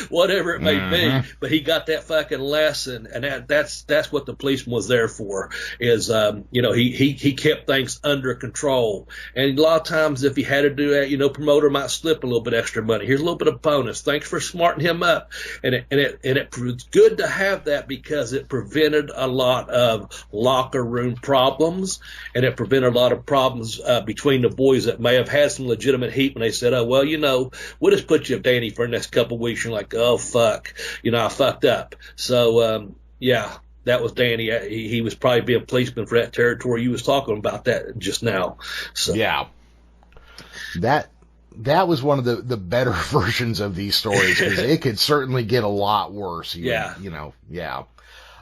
whatever it may be. But he got that fucking lesson, and that's what the policeman was there for, is, he kept things under control. And a lot of times if he had to do that, promoter might slip a little bit extra money. Here's a little bit of bonus. Thanks for smarting him up. And it was good to have that, because it prevented a lot of locker room problems, and it prevented a lot of problems between the boys that may have had some legitimate heat when they said, oh, well, we'll just put you up, Danny, for the next couple of weeks. You're like, oh, fuck, I fucked up. So, that was Danny. He was probably being a policeman for that territory. You was talking about that just now. So. Yeah. That was one of the better versions of these stories, because it could certainly get a lot worse. Yeah.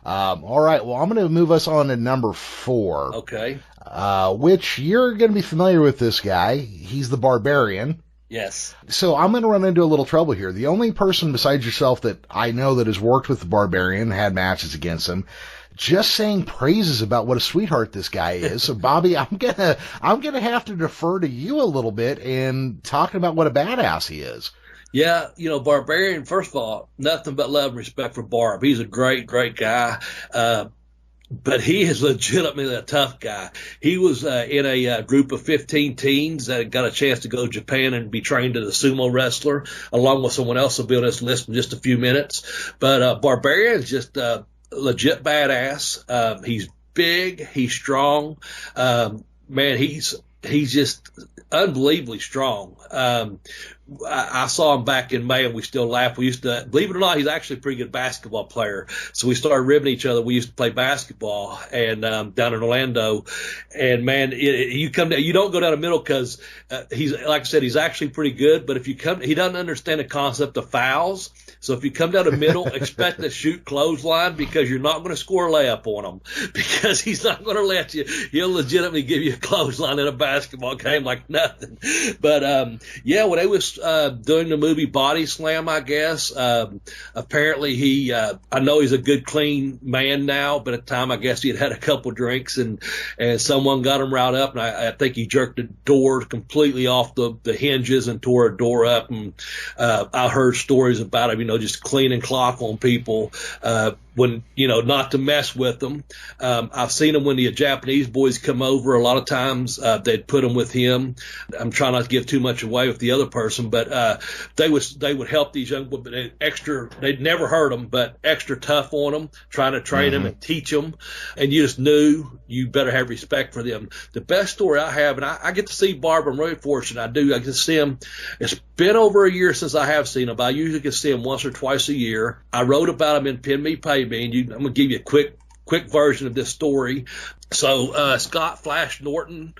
All right. Well, I'm going to move us on to number 4. Okay. Which you're going to be familiar with this guy. He's the Barbarian. Yes. So I'm going to run into a little trouble here. The only person besides yourself that I know that has worked with the Barbarian, had matches against him, just saying praises about what a sweetheart this guy is. So Bobby, I'm gonna have to defer to you a little bit in talking about what a badass he is. Yeah, Barbarian, first of all, nothing but love and respect for Barb. He's a great, great guy. But he is legitimately a tough guy. He was in a group of 15 teens that got a chance to go to Japan and be trained as a sumo wrestler, along with someone else who'll be on this list in just a few minutes. But Barbarian is just legit badass. He's big. He's strong. Man, he's just unbelievably strong. I saw him back in May, and we still laugh. We used to, believe it or not, he's actually a pretty good basketball player. So we started ribbing each other. We used to play basketball and down in Orlando. And man, you don't go down the middle, because he's, like I said, he's actually pretty good. But if you come, he doesn't understand the concept of fouls. So if you come down the middle, expect to shoot clothesline, because you're not going to score a layup on him, because he's not going to let you. He'll legitimately give you a clothesline in a basketball game like nothing. But when they was doing the movie Body Slam, I guess, apparently I know he's a good, clean man now, but at the time I guess he had a couple drinks, and someone got him riled up, and I think he jerked the door completely off the hinges and tore a door up. And I heard stories about him, just cleaning clock on people, when, not to mess with them. I've seen him when the Japanese boys come over. A lot of times they'd put him with him. I'm trying not to give too much away with the other person, but they would help these young boys. They'd never hurt them, but extra tough on them, trying to train them and teach them. And you just knew you better have respect for them. The best story I have, and I get to see Barb. I'm really fortunate. I get to see him. It's been over a year since I have seen him, but I usually get to see him once or twice a year. I wrote about him in Pin Me, Pay Me, and I'm going to give you a quick version of this story. So Scott Flash Norton,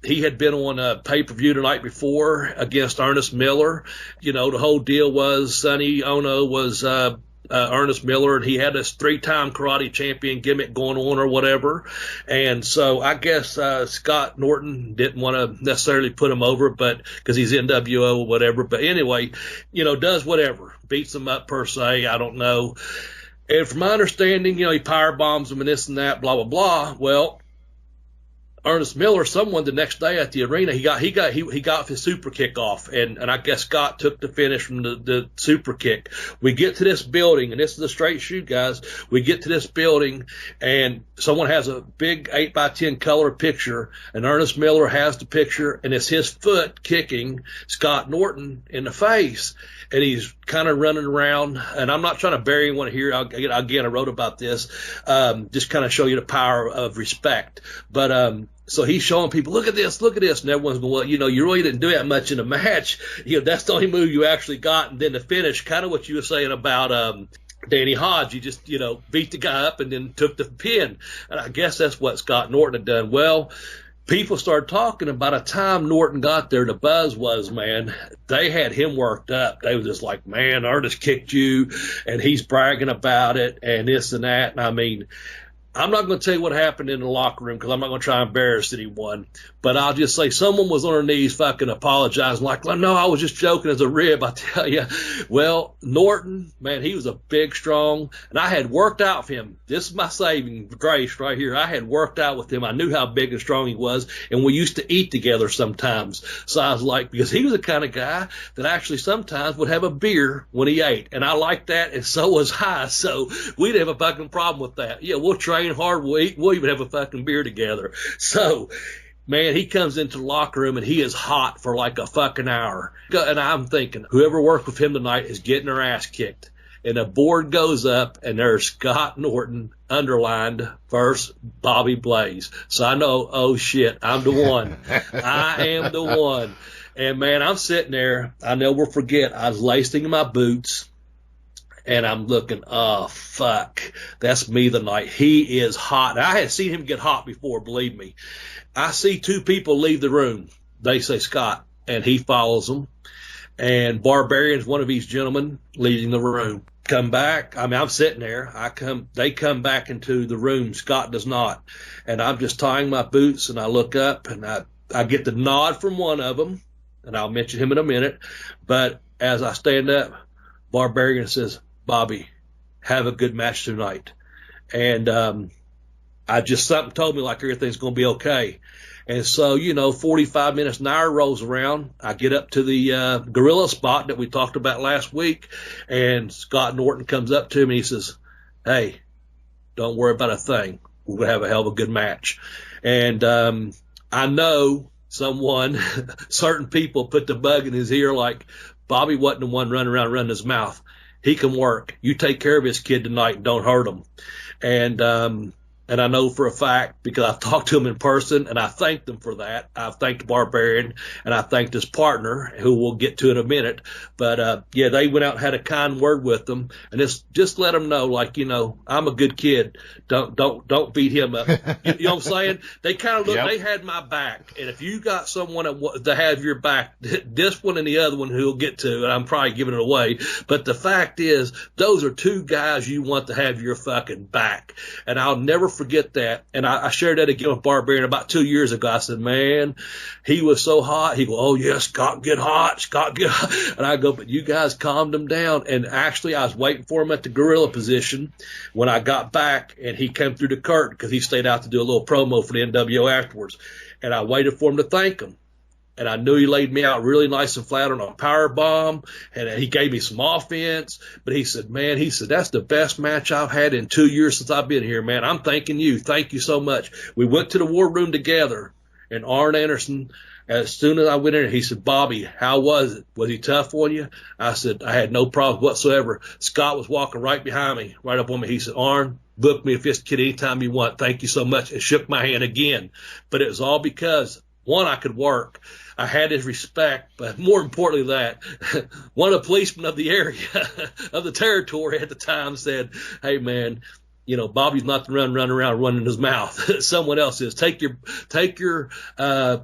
he had been on a pay-per-view the night before against Ernest Miller. The whole deal was Sonny Ono was Ernest Miller, and he had this 3-time karate champion gimmick going on or whatever. And so I guess Scott Norton didn't want to necessarily put him over, but because he's NWO or whatever. But anyway, does whatever, beats him up per se. I don't know. And from my understanding, he power bombs him and this and that, blah blah blah. Well, Ernest Miller, someone the next day at the arena, he got his super kick off, and I guess Scott took the finish from the super kick. We get to this building, and this is a straight shoot, guys. We get to this building, and someone has a big 8x10 color picture, and Ernest Miller has the picture, and it's his foot kicking Scott Norton in the face. And he's kind of running around, and I'm not trying to bury anyone here. Again, I wrote about this, just kind of show you the power of respect. But So he's showing people, look at this, and everyone's going, well, you know, you really didn't do that much in a match. You know, that's the only move you actually got. And then the finish, kind of what you were saying about Danny Hodge. You just, you know, beat the guy up and then took the pin. And I guess that's what Scott Norton had done. Well, people started talking about the time Norton got there. The buzz was, man, they had him worked up. They were just like, man, Ernest kicked you, and he's bragging about it and this and that. And I mean, I'm not going to tell you what happened in the locker room because I'm not going to try and embarrass anyone, but I'll just say someone was on their knees fucking apologizing like, well, no, I was just joking as a rib, I tell you. Well, Norton, man, he was a big, strong, and I had worked out with him. This is my saving grace right here. I had worked out with him. I knew how big and strong he was, and we used to eat together sometimes. So I was like, because he was the kind of guy that actually sometimes would have a beer when he ate, and I liked that, and so was I. So we'd have a fucking problem with that. Yeah, we'll train hard, we'll eat, we'll even have a fucking beer together. So, man, he comes into the locker room and he is hot for like a fucking hour. And I'm thinking, whoever worked with him tonight is getting their ass kicked. And the board goes up and there's Scott Norton underlined versus Bobby Blaze. So I know, oh shit, I'm the one. I am the one. And man, I'm sitting there. I never forget, I was lacing my boots. And I'm looking, oh, fuck, that's me tonight. He is hot. I had seen him get hot before, believe me. I see two people leave the room. They say Scott, and he follows them. And Barbarian's one of these gentlemen leaving the room. Come back. I mean, I'm sitting there. They come back into the room. Scott does not. And I'm just tying my boots, and I look up, and I get the nod from one of them, and I'll mention him in a minute. But as I stand up, Barbarian says, Bobby, have a good match tonight. And something told me like everything's going to be okay. And so, you know, 45 minutes, an hour rolls around. I get up to the gorilla spot that we talked about last week, and Scott Norton comes up to me. He says, hey, don't worry about a thing. We're going to have a hell of a good match. And I know certain people put the bug in his ear like Bobby wasn't the one running around running his mouth. He can work. You take care of his kid tonight and don't hurt him. And I know for a fact because I've talked to him in person, and I thanked him for that. I've thanked Barbarian, and I thanked his partner, who we'll get to in a minute. But, yeah, they went out and had a kind word with them, and just let them know, like, you know, I'm a good kid. Don't beat him up. You know what I'm saying? They kind of looked, They had my back. And if you got someone to have your back, this one and the other one who we'll get to, and I'm probably giving it away, but the fact is, those are two guys you want to have your fucking back. And I'll never forget that. And I shared that again with Barbarian about 2 years ago. I said, man, he was so hot. He go, oh, yeah, Scott get hot. And I go, but you guys calmed him down. And actually, I was waiting for him at the gorilla position when I got back, and he came through the curtain because he stayed out to do a little promo for the NWO afterwards. And I waited for him to thank him. And I knew he laid me out really nice and flat on a power bomb, and he gave me some offense. But he said, man, that's the best match I've had in 2 years since I've been here, man. I'm thanking you. Thank you so much. We went to the war room together, and Arn Anderson, as soon as I went in there, he said, Bobby, how was it? Was he tough on you? I said, I had no problem whatsoever. Scott was walking right behind me, right up on me. He said, Arn, book me a fist kid anytime you want. Thank you so much. And shook my hand again. But it was all because, one, I could work. I had his respect, but more importantly that, one of the policemen of the area, of the territory at the time said, hey, man, you know, Bobby's not the running around running his mouth. Someone else is. Take your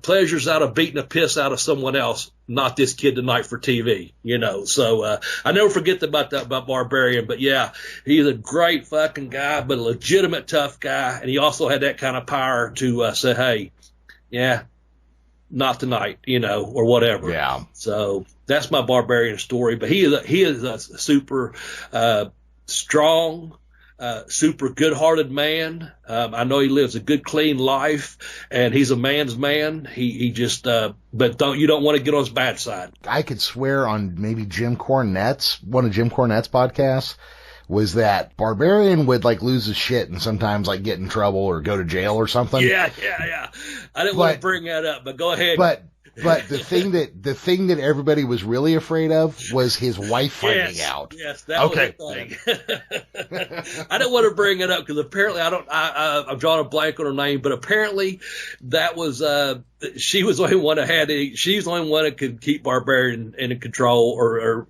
pleasures out of beating the piss out of someone else, not this kid tonight for TV, you know. So I never forget about that about Barbarian. But, yeah, he's a great fucking guy, but a legitimate tough guy. And he also had that kind of power to say, hey, yeah, not tonight, you know, or whatever. Yeah. So that's my Barbarian story. But he is a super strong, super good-hearted man. I know he lives a good, clean life, and he's a man's man. He just, but you don't want to get on his bad side. I could swear on maybe one of Jim Cornette's podcasts, was that Barbarian would like lose his shit and sometimes like get in trouble or go to jail or something. Yeah. I didn't want to bring that up, but go ahead. But But the thing that everybody was really afraid of was his wife finding out. Yes, that was the thing. I don't want to bring it up because apparently I'm drawing a blank on her name, but apparently that was she was the only one she's the only one that could keep Barbarian in control or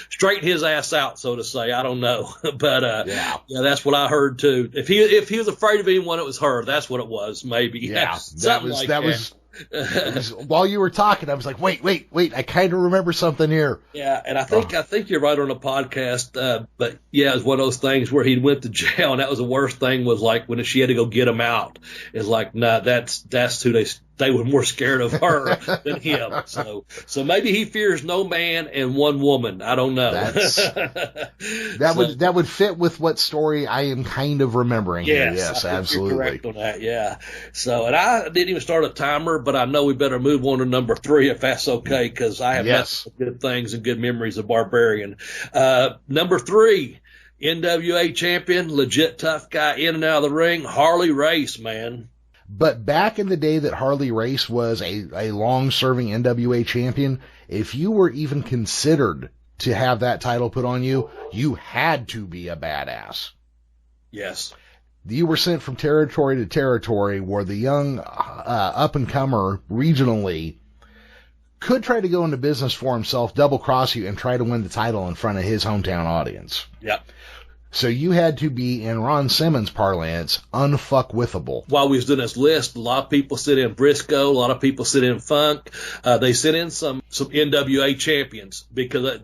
straighten his ass out, so to say. I don't know, but yeah, that's what I heard too. If he was afraid of anyone, it was her. That's what it was, maybe. Yeah, that was. While you were talking, I was like, wait, I kind of remember something here. Yeah, and I think you're right on the podcast, but yeah, it's one of those things where he went to jail, and that was the worst thing was like when she had to go get him out. It's like, nah, that's who they were more scared of her than him. So maybe he fears no man and one woman. I don't know. That would fit with what story I am kind of remembering here. Yes, absolutely. You're correct on that, yeah. So, and I didn't even start a timer, but I know we better move on to number 3 if that's okay, because I have good things and good memories of Barbarian. Number 3, NWA champion, legit tough guy in and out of the ring, Harley Race, man. But back in the day that Harley Race was a long-serving NWA champion, if you were even considered to have that title put on you, you had to be a badass. Yes. You were sent from territory to territory where the young up-and-comer regionally could try to go into business for himself, double-cross you, and try to win the title in front of his hometown audience. Yep. So you had to be, in Ron Simmons' parlance, unfuckwithable. While we was doing this list, a lot of people sit in Briscoe, a lot of people sit in Funk. They sit in some NWA champions because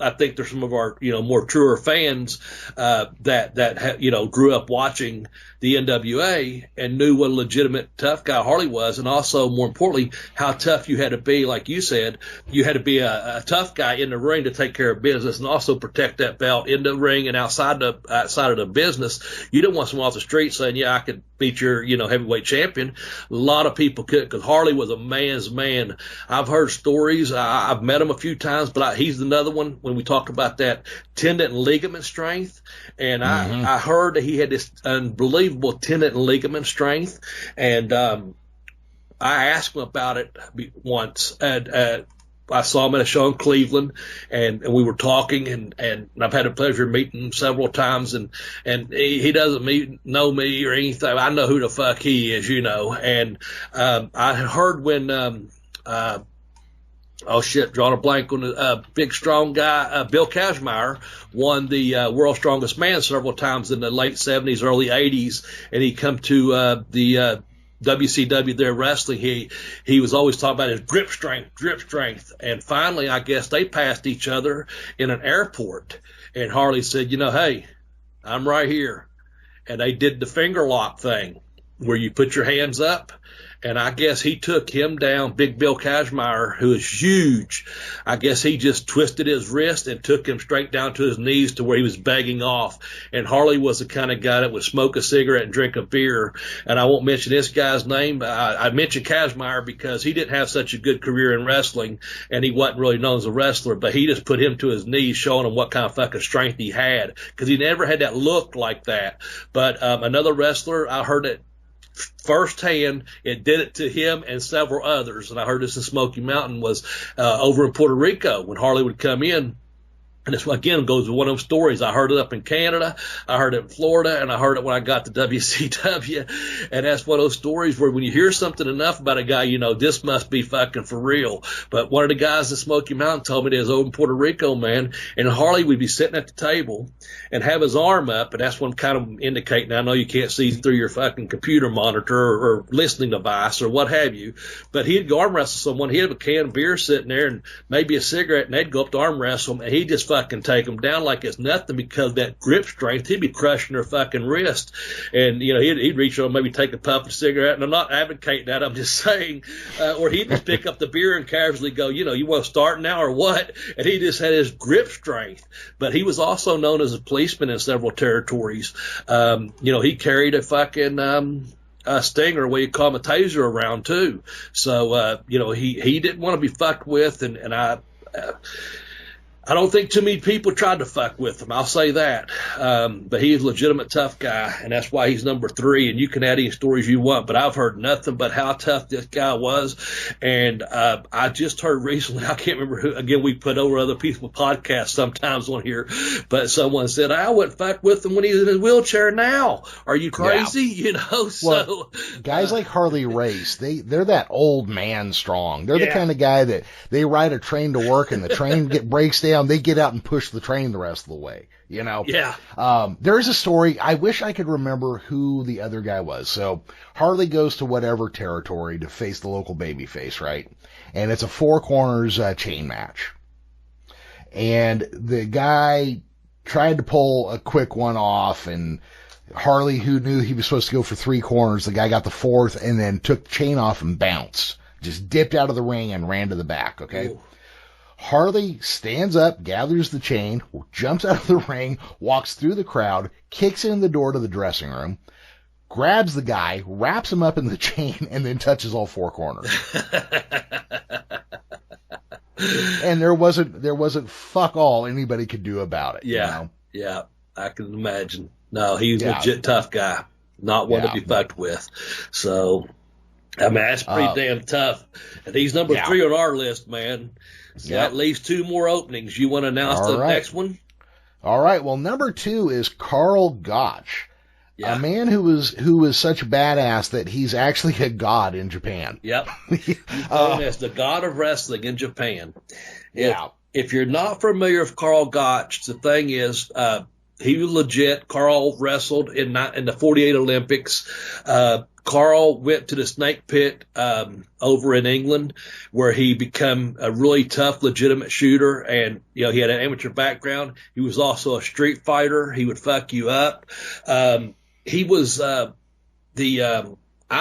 I think there's some of our, more truer fans that grew up watching the NWA and knew what a legitimate tough guy Harley was, and also, more importantly, how tough you had to be. Like you said, you had to be a tough guy in the ring to take care of business and also protect that belt in the ring and outside of the business. You didn't want someone off the street saying, "Yeah, I could beat your, heavyweight champion." A lot of people could, because Harley was a man's man. I've heard stories. I've met him a few times, but he's another one when we talk about that tendon and ligament strength. And I heard that he had this unbelievable tendon and ligament strength. And I asked him about it once. And I saw him at a show in Cleveland, and we were talking, and I've had the pleasure of meeting him several times, and he doesn't know me or anything. I know who the fuck he is, And I heard when drawing a blank on the big strong guy, Bill Kazmaier won the World's Strongest Man several times in the late 70s, early 80s, and he come to the WCW there wrestling. He was always talking about his grip strength. And finally, I guess they passed each other in an airport, and Harley said, "Hey, I'm right here." And they did the finger lock thing where you put your hands up. And I guess he took him down, Big Bill Kazmaier, who is huge. I guess he just twisted his wrist and took him straight down to his knees to where he was begging off. And Harley was the kind of guy that would smoke a cigarette and drink a beer. And I won't mention this guy's name. I mentioned Kazmaier because he didn't have such a good career in wrestling, and he wasn't really known as a wrestler, but he just put him to his knees, showing him what kind of fucking strength he had, because he never had that look like that. But another wrestler, I heard it firsthand, it did it to him and several others, and I heard this in Smoky Mountain, was over in Puerto Rico when Harley would come in. And this, again, goes to one of those stories. I heard it up in Canada, I heard it in Florida, and I heard it when I got to WCW. And that's one of those stories where when you hear something enough about a guy, this must be fucking for real. But one of the guys in Smoky Mountain told me this over in Puerto Rico, man, and Harley would be sitting at the table and have his arm up, and that's what I'm kind of indicating. I know you can't see through your fucking computer monitor or listening device or what have you, but he'd go arm wrestle someone. He'd have a can of beer sitting there and maybe a cigarette, and they'd go up to arm wrestle him, and he'd just fucking take them down like it's nothing, because that grip strength, he'd be crushing their fucking wrist. And, he'd reach over, maybe take a puff of cigarette, and I'm not advocating that, I'm just saying, or he'd just pick up the beer and casually go, you want to start now or what? And he just had his grip strength. But he was also known as a policeman in several territories. He carried a fucking a stinger, where you call him a taser, around too. So, he didn't want to be fucked with, and I don't think too many people tried to fuck with him. I'll say that. But he's a legitimate tough guy, and that's why he's number 3. And you can add any stories you want, but I've heard nothing but how tough this guy was. And I just heard recently, I can't remember who, again, we put over other people's podcasts sometimes on here, but someone said, I wouldn't fuck with him when he's in his wheelchair now. Are you crazy? Yeah. You know, so. Well, guys like Harley Race, they're that old man strong. They're the kind of guy that they ride a train to work and the train breaks down. They get out and push the train the rest of the way, you know? Yeah. There's a story. I wish I could remember who the other guy was. So Harley goes to whatever territory to face the local babyface, right? And it's a 4 corners chain match. And the guy tried to pull a quick one off, and Harley, who knew he was supposed to go for 3 corners, the guy got the 4th and then took the chain off and bounced. Just dipped out of the ring and ran to the back, okay? Ooh. Harley stands up, gathers the chain, jumps out of the ring, walks through the crowd, kicks in the door to the dressing room, grabs the guy, wraps him up in the chain, and then touches all 4 corners. And there wasn't fuck all anybody could do about it. Yeah, you know? Yeah, I can imagine. No, he's a legit tough guy, not one to be fucked with. So, I mean, that's pretty damn tough. And he's number 3 on our list, man. So that leaves 2 more openings. You want to announce the next one? All right. Well, number 2 is Karl Gotch, a man who was such a badass that he's actually a god in Japan. Yep. He's known as the god of wrestling in Japan. If you're not familiar with Karl Gotch, the thing is, he was legit. Karl wrestled in the 48 Olympics. Karl went to the Snake Pit over in England, where he became a really tough, legitimate shooter. And, you know, he had an amateur background. He was also a street fighter. He would fuck you up. He was I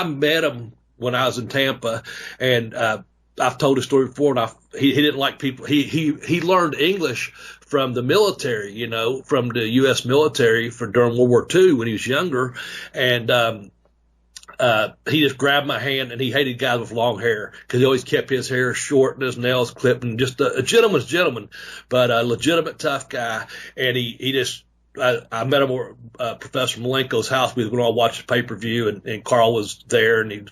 met him when I was in Tampa, and I've told the story before, and he didn't like people. He learned English from the military, you know, from the U.S. military during World War II when he was younger, and he just grabbed my hand, and he hated guys with long hair because he always kept his hair short and his nails clipped, and just a gentleman's gentleman, but a legitimate tough guy. And he just, I met him at Professor Malenko's house. We were going to watch the pay-per-view, and Karl was there, and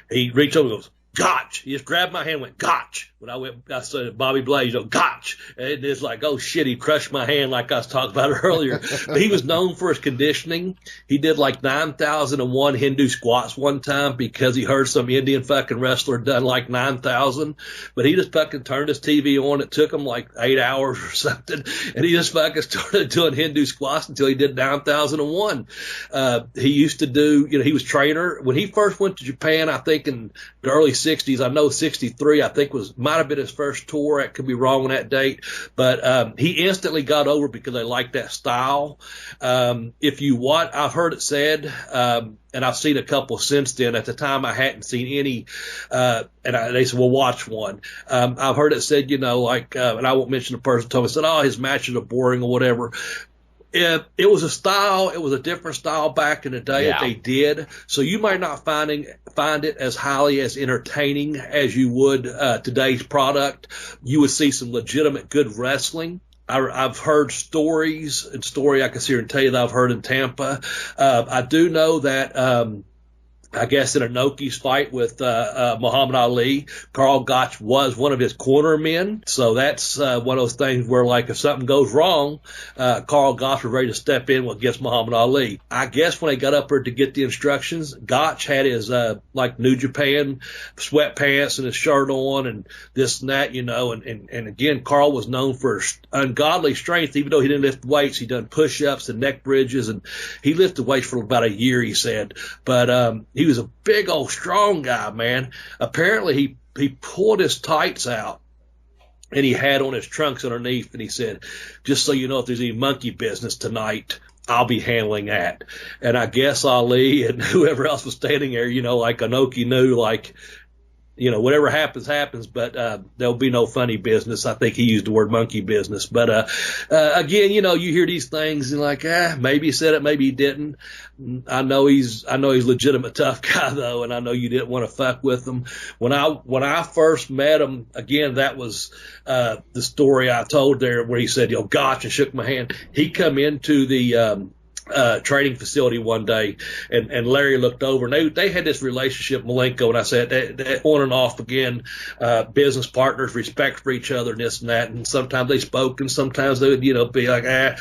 he reached over and goes, Gotch. He just grabbed my hand and went, Gotch. When I said Bobby Blaze, Gotch. And it's like, oh shit, he crushed my hand like I was talking about earlier. But he was known for his conditioning. He did like 9,001 Hindu squats one time because he heard some Indian fucking wrestler done like 9,000. But he just fucking turned his TV on. It took him like 8 hours or something. And he just fucking started doing Hindu squats until he did 9,001. He used to do, you know, he was trainer. When he first went to Japan, I think in the early 60s, I know 63, I think might have been his first tour. I could be wrong on that date, but he instantly got over because they liked that style. I've heard it said, and I've seen a couple since then. At the time, I hadn't seen any, they said, well, watch one. I've heard it said, you know, like, and I won't mention the person told me, said, oh, his matches are boring or whatever. It was a style. It was a different style back in the day that they did. So you might not find it as highly as entertaining as you would today's product. You would see some legitimate good wrestling. I've heard stories I can sit here and tell you that I've heard in Tampa. I do know that I guess in Inoki's fight with Muhammad Ali, Karl Gotch was one of his corner men. So that's one of those things where, like, if something goes wrong, Karl Gotch was ready to step in against Muhammad Ali. I guess when they got up there to get the instructions, Gotch had his like New Japan sweatpants and his shirt on and this and that, you know. And again, Karl was known for ungodly strength. Even though he didn't lift weights, he done push-ups and neck bridges, and he lifted weights for about a year, he said. But he was a big old strong guy, man. Apparently he pulled his tights out and he had on his trunks underneath, and he said, just so you know, if there's any monkey business tonight, I'll be handling that. And I guess Ali and whoever else was standing there, you know, like Inoki knew, like, whatever happens, but there'll be no funny business. I think he used the word monkey business. But again, you hear these things and like, maybe he said it, maybe he didn't. I know he's a legitimate tough guy though, and I know you didn't want to fuck with him. When I first met him, again, that was the story I told there where he said, gotcha, and shook my hand. He come into the training facility one day, and Larry looked over, and they had this relationship, Malenko, and I said that on and off again, business partners, respect for each other, and this and that, and sometimes they spoke, and sometimes they would, be like,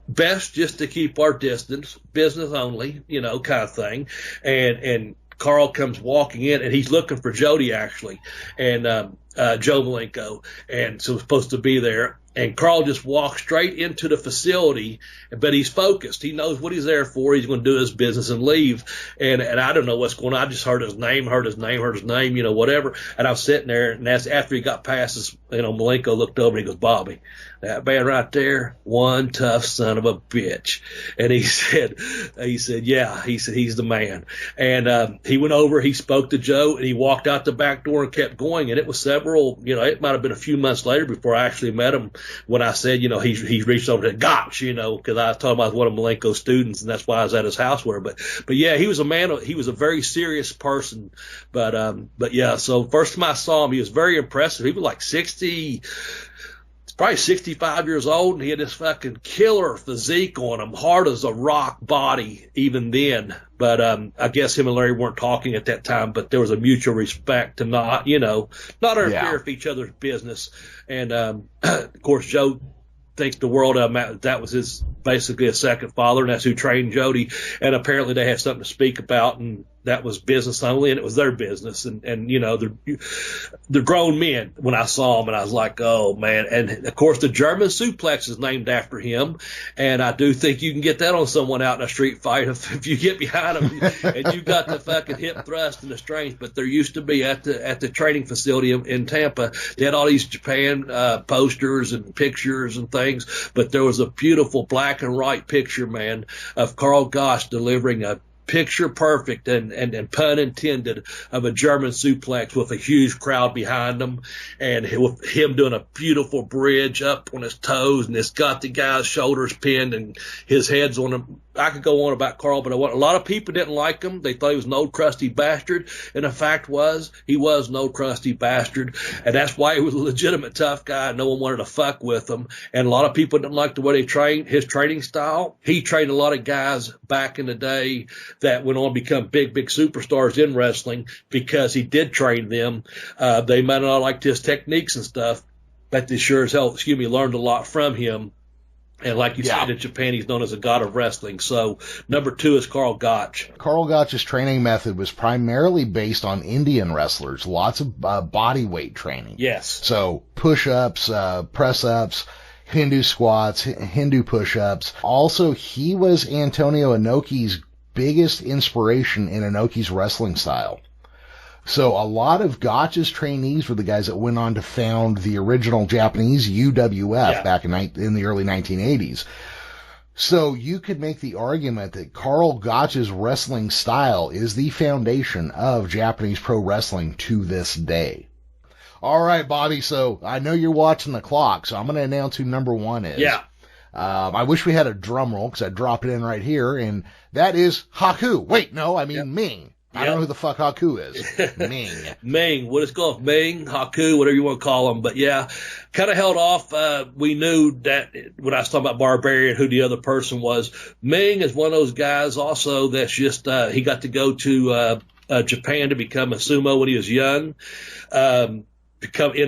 best just to keep our distance, business only, kind of thing, and Carl comes walking in, and he's looking for Jody actually, and Joe Malenko, and so supposed to be there. And Carl just walks straight into the facility, but he's focused. He knows what he's there for. He's going to do his business and leave. And I don't know what's going on. I just heard his name, whatever. And I was sitting there, and after he got past us, Malenko looked over and he goes, Bobby, that man right there, one tough son of a bitch. And he said, yeah, he's the man. And he went over, he spoke to Joe, and he walked out the back door and kept going. And it was several, it might have been a few months later before I actually met him. When I said, he reached over to Gotch, because I told him I was one of Malenko's students, and that's why I was at his house where. But yeah, he was a man. He was a very serious person. But yeah. So first time I saw him, he was very impressive. He was like 60. Probably 65 years old, and he had this fucking killer physique on him, hard as a rock body even then. But I guess him and Larry weren't talking at that time, but there was a mutual respect to not interfere with each other's business. And of course, Joe thinks the world of him. That was his basically a second father, and that's who trained Jody. And apparently they had something to speak about, and that was business only, and it was their business. And they're grown men when I saw them, and I was like, oh, man. And, of course, the German suplex is named after him, and I do think you can get that on someone out in a street fight if you get behind them and you got the fucking hip thrust and the strength. But there used to be at the training facility in Tampa, they had all these Japan posters and pictures and things, but there was a beautiful black and white picture, man, of Carl Gotch delivering a picture perfect and pun intended of a German suplex with a huge crowd behind him, and with him doing a beautiful bridge up on his toes, and it's got the guy's shoulders pinned and his head's on him. I could go on about Carl, but a lot of people didn't like him. They thought he was an old crusty bastard, and the fact was he was an old crusty bastard, and that's why he was a legitimate tough guy. No one wanted to fuck with him, and a lot of people didn't like the way they trained, his training style. He trained a lot of guys back in the day that went on to become big superstars in wrestling because he did train them. They might not have liked his techniques and stuff, but they sure as hell, learned a lot from him. And like you said, in Japan, he's known as a god of wrestling. So number 2 is Carl Gotch. Carl Gotch's training method was primarily based on Indian wrestlers, lots of body weight training. Yes. So push-ups, press-ups, Hindu squats, Hindu push-ups. Also, he was Antonio Inoki's biggest inspiration in Inoki's wrestling style. So a lot of Gotch's trainees were the guys that went on to found the original Japanese UWF back in the early 1980s. So you could make the argument that Carl Gotch's wrestling style is the foundation of Japanese pro wrestling to this day. All right, Bobby, so I know you're watching the clock, so I'm going to announce who number 1 is. Yeah. I wish we had a drum roll because I'd drop it in right here, and that is Haku. Wait, no, I mean Ming. I don't know who the fuck Haku is. Ming. Ming. What is called Ming, Haku, whatever you want to call him. But yeah, kind of held off. We knew that when I was talking about Barbarian, who the other person was. Ming is one of those guys also that's just, he got to go to Japan to become a sumo when he was young. End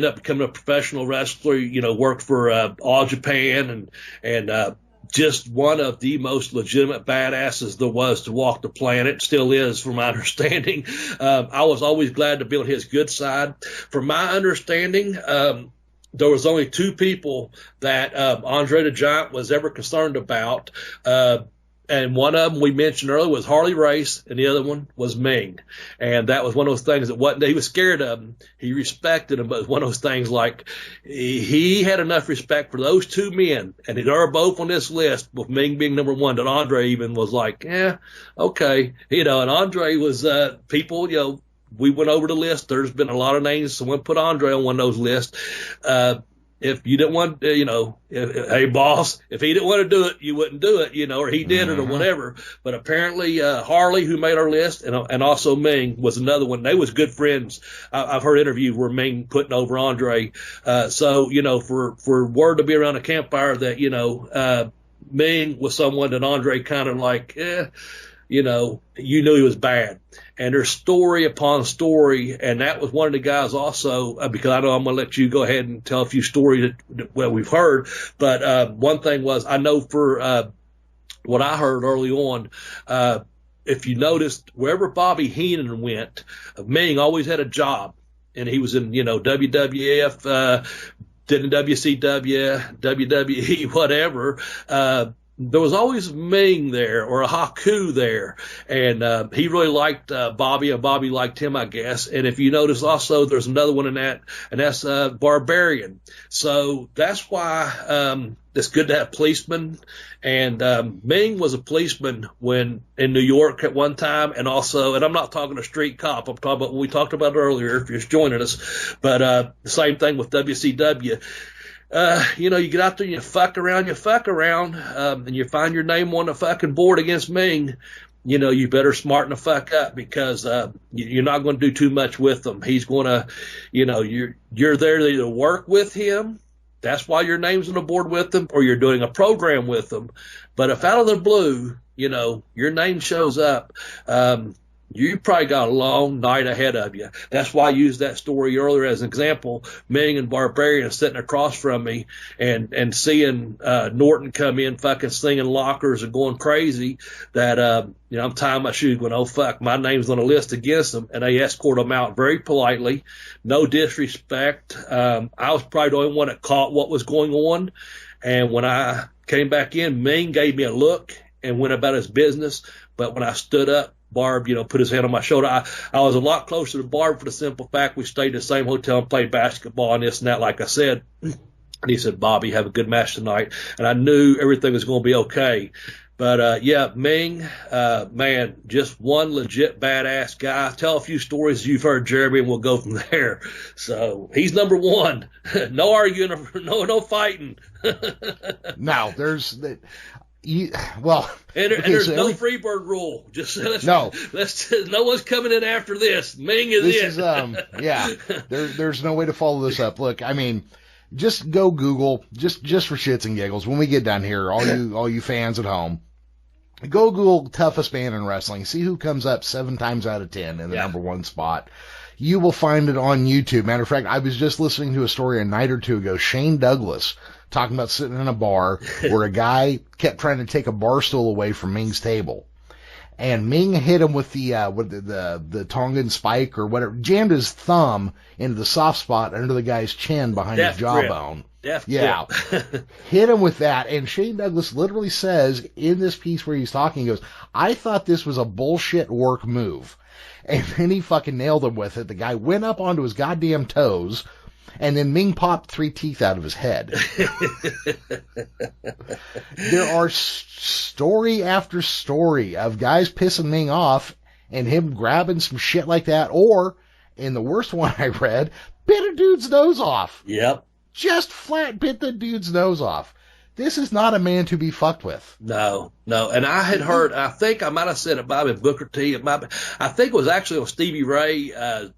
up becoming a professional wrestler, worked for All Japan and just one of the most legitimate badasses there was to walk the planet, still is from my understanding. I was always glad to be on his good side. From my understanding, there was only 2 people that Andre the Giant was ever concerned about. And one of them we mentioned earlier was Harley Race, and the other one was Ming. And that was one of those things that wasn't, he was scared of him. He respected him, but it was one of those things like he had enough respect for those 2 men, and they are both on this list, with Ming being number 1, that Andre even was like, okay. And Andre was, people, we went over the list. There's been a lot of names. Someone put Andre on one of those lists. If you didn't want, hey boss, if he didn't want to do it, you wouldn't do it, or he did it or whatever. But apparently, Harley, who made our list, and also Ming was another one. They was good friends. I've heard interviews where Ming putting over Andre. So, for word to be around a campfire that, Ming was someone that Andre kind of like, you knew he was bad. And there's story upon story, and that was one of the guys also, because I know I'm going to let you go ahead and tell a few stories that we've heard. But one thing was, I know for what I heard early on, if you noticed, wherever Bobby Heenan went, Ming always had a job. And he was in, WWF, did in WCW, WWE, whatever. There was always Ming there or a Haku there, and he really liked Bobby, and Bobby liked him, I guess. And if you notice also, there's another one in that, and that's Barbarian. So that's why it's good to have policemen. And Ming was a policeman when in New York at one time, and also, and I'm not talking a street cop, I'm talking about what we talked about earlier, if you're just joining us. But the same thing with WCW. You get out there and you fuck around, and you find your name on the fucking board against Ming, you better smarten the fuck up, because you're not going to do too much with him. He's going to, you're there to either work with him. That's why your name's on the board with him, or you're doing a program with him. But if out of the blue, your name shows up, you probably got a long night ahead of you. That's why I used that story earlier as an example. Ming and Barbarian sitting across from me and seeing Norton come in fucking slinging lockers and going crazy, that I'm tying my shoes going, oh fuck, my name's on the list against them. And they escort them out very politely, no disrespect. I was probably the only one that caught what was going on. And when I came back in, Ming gave me a look and went about his business. But when I stood up, Barb, put his hand on my shoulder. I was a lot closer to Barb for the simple fact we stayed in the same hotel and played basketball and this and that, like I said. And he said, Bobby, have a good match tonight. And I knew everything was going to be okay. But, Ming, man, just one legit badass guy. Tell a few stories you've heard, Jeremy, and we'll go from there. So he's number one. No arguing, no fighting. No, there's... and there's no Freebird rule. Just no one's coming in after this. Ming is this it. There's no way to follow this up. Look, I mean, just go Google, just for shits and giggles. When we get done here, all you fans at home, go Google toughest man in wrestling. See who comes up 7 times out of 10 in the number one spot. You will find it on YouTube. Matter of fact, I was just listening to a story a night or two ago. Shane Douglas talking about sitting in a bar where a guy kept trying to take a bar stool away from Ming's table. And Ming hit him with the Tongan spike or whatever, jammed his thumb into the soft spot under the guy's chin behind his jawbone. Hit him with that. And Shane Douglas literally says in this piece where he's talking, he goes, I thought this was a bullshit work move. And then he fucking nailed him with it. The guy went up onto his goddamn toes, and then Ming popped 3 teeth out of his head. There are story after story of guys pissing Ming off and him grabbing some shit like that, or, in the worst one I read, bit a dude's nose off. Yep. Just flat bit the dude's nose off. This is not a man to be fucked with. No. And I had heard, I think I might have said it by Booker T. I think it was actually on Stevie Ray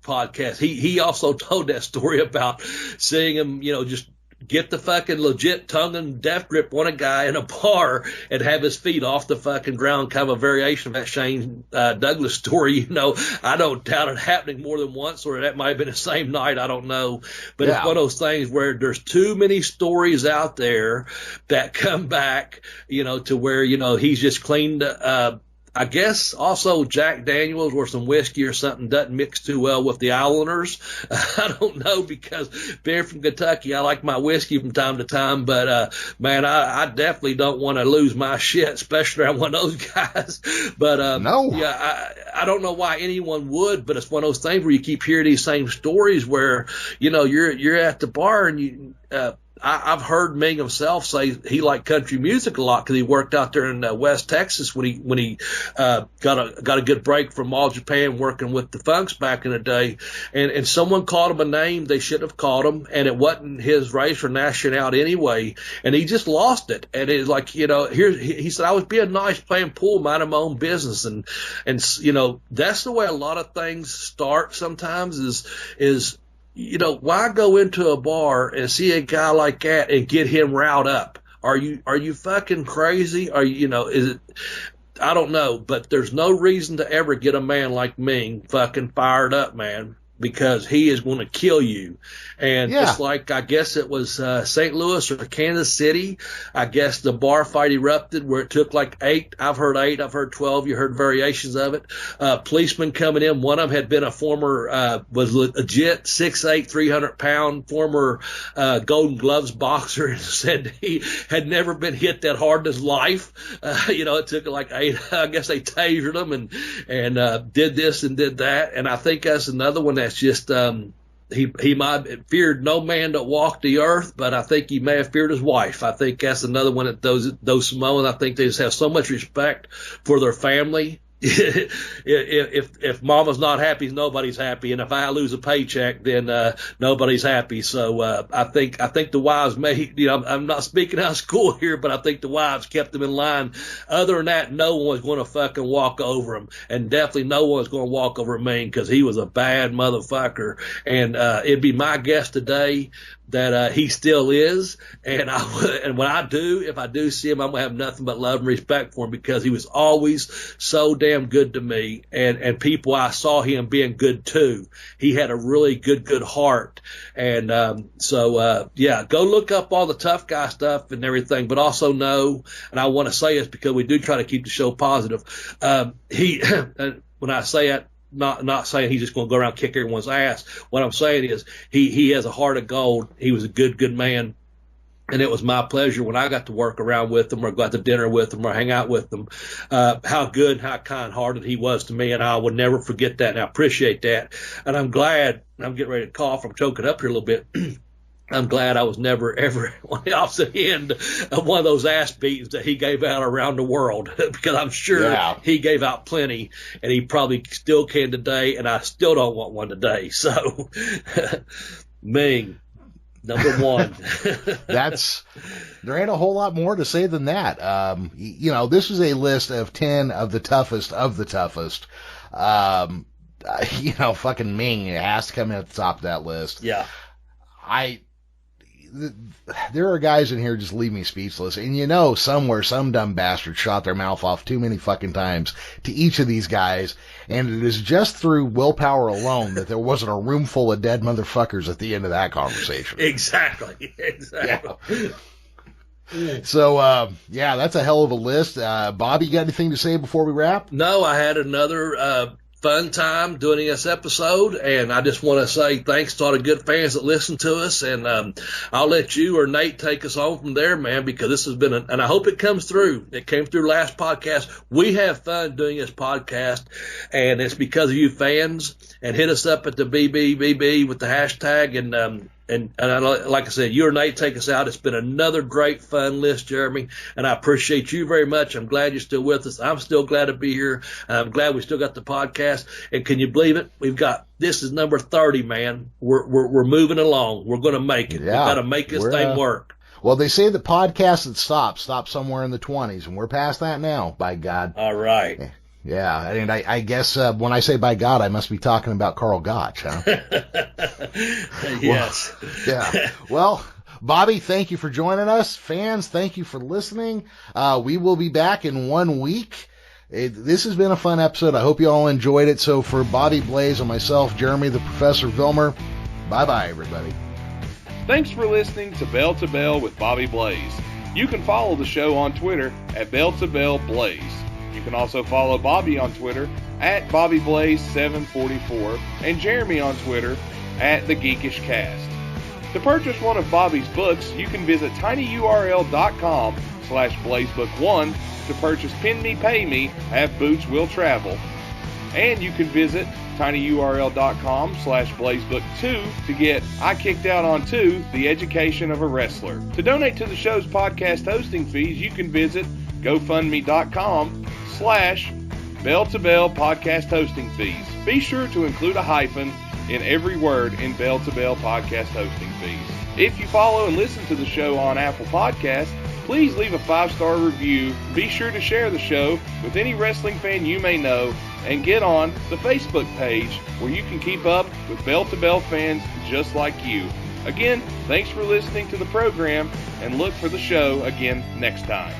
podcast. He also told that story about seeing him, just get the fucking legit tongue and death grip on a guy in a bar and have his feet off the fucking ground, kind of a variation of that Shane Douglas story. I don't doubt it happening more than once, or that might have been the same night. I don't know. But it's one of those things where there's too many stories out there that come back, to where, he's just cleaned I guess also Jack Daniels or some whiskey or something doesn't mix too well with the Islanders. I don't know, because being from Kentucky, I like my whiskey from time to time, but man, I definitely don't want to lose my shit, especially around one of those guys. But no, I don't know why anyone would, but it's one of those things where you keep hearing these same stories where you're at the bar and you. I've heard Ming himself say he liked country music a lot because he worked out there in West Texas when he got a good break from All Japan working with the Funks back in the day, and someone called him a name they shouldn't have called him, and it wasn't his race or nationality anyway, and he just lost it. And it's like, you know, he said, I was being nice playing pool, minding my own business, and you know, that's the way a lot of things start sometimes is you know, why go into a bar and see a guy like that and get him riled up? Are you fucking crazy? Are you know, is it, I don't know, but there's no reason to ever get a man like Ming fucking fired up, man, because he is going to kill you. And it's like, I guess it was St. Louis or Kansas City. I guess the bar fight erupted where it took like 8. I've heard 8. I've heard 12. You heard variations of it. Policeman coming in. One of them had been a former, was legit 6'8", 300-pound former Golden Gloves boxer, and said he had never been hit that hard in his life. You know, it took like 8. I guess they tasered him and did this and did that. And I think that's another one that's just he might have feared no man that walked the earth, but I think he may have feared his wife. I think that's another one that those Samoans, I think they just have so much respect for their family. If mama's not happy, nobody's happy, and if I lose a paycheck, then nobody's happy. So I think the wives may, you know, I'm not speaking out of school here, but I think the wives kept them in line. Other than that, no one was going to fucking walk over him, and definitely no one was going to walk over Ming because he was a bad motherfucker. And it'd be my guess today that he still is, and when if I do see him, I'm gonna have nothing but love and respect for him because he was always so damn good to me, and people I saw him being good too. He had a really good heart, and so go look up all the tough guy stuff and everything, but also know, and I want to say this because we do try to keep the show positive. When I say it, not saying he's just going to go around kick everyone's ass. What I'm saying is he has a heart of gold. He was a good man. And it was my pleasure when I got to work around with him or go out to dinner with him or hang out with him, how good, how kind-hearted he was to me. And I will never forget that. And I appreciate that. And I'm glad, I'm getting ready to cough. I'm choking up here a little bit. I'm glad I was never, ever on the opposite end of one of those ass beatings that he gave out around the world, because I'm sure he gave out plenty, and he probably still can today, and I still don't want one today. So, Ming, number one. There ain't a whole lot more to say than that. You know, this is a list of 10 of the toughest of the toughest. You know, fucking Ming has to come in at the top of that list. Yeah. There are guys in here just leave me speechless. And you know, somewhere some dumb bastard shot their mouth off too many fucking times to each of these guys. And it is just through willpower alone that there wasn't a room full of dead motherfuckers at the end of that conversation. Exactly. Yeah. So, that's a hell of a list. Bobby, you got anything to say before we wrap? No, I had another, fun time doing this episode, and I just want to say thanks to all the good fans that listen to us, and I'll let you or Nate take us on from there, man, because this has been and I hope it comes through. It came through last podcast. We have fun doing this podcast, and it's because of you fans, and hit us up at the BBBB with the hashtag, and like I said, you or Nate take us out. It's been another great, fun list, Jeremy, and I appreciate you very much. I'm glad you're still with us. I'm still glad to be here. I'm glad we still got the podcast. And can you believe it? This is number 30, man. We're moving along. We're going to make it. Yeah, we've got to make this thing work. Well, they say the podcast that stop somewhere in the 20s, and we're past that now, by God. All right. Yeah, and I guess when I say by God, I must be talking about Carl Gotch, huh? Yes. Well, Bobby, thank you for joining us. Fans, thank you for listening. We will be back in 1 week. This has been a fun episode. I hope you all enjoyed it. So for Bobby, Blaze, and myself, Jeremy, the Professor Vilmer, bye-bye, everybody. Thanks for listening to Bell with Bobby Blaze. You can follow the show on Twitter at Bell2Bell Blaze. You can also follow Bobby on Twitter at BobbyBlaze744 and Jeremy on Twitter at The Geekish Cast. To purchase one of Bobby's books, you can visit tinyurl.com/blazebook1 to purchase Pin Me, Pay Me, Have Boots, Will Travel. And you can visit tinyurl.com/blazebook2 to get I Kicked Out on 2, The Education of a Wrestler. To donate to the show's podcast hosting fees, you can visit gofundme.com/Bell to Bell podcast hosting fees. Be sure to include a hyphen in every word in Bell to Bell podcast hosting fees. If you follow and listen to the show on Apple Podcasts, please leave a 5-star review. Be sure to share the show with any wrestling fan you may know, and get on the Facebook page where you can keep up with Bell to Bell fans just like you. Again, thanks for listening to the program, and look for the show again next time.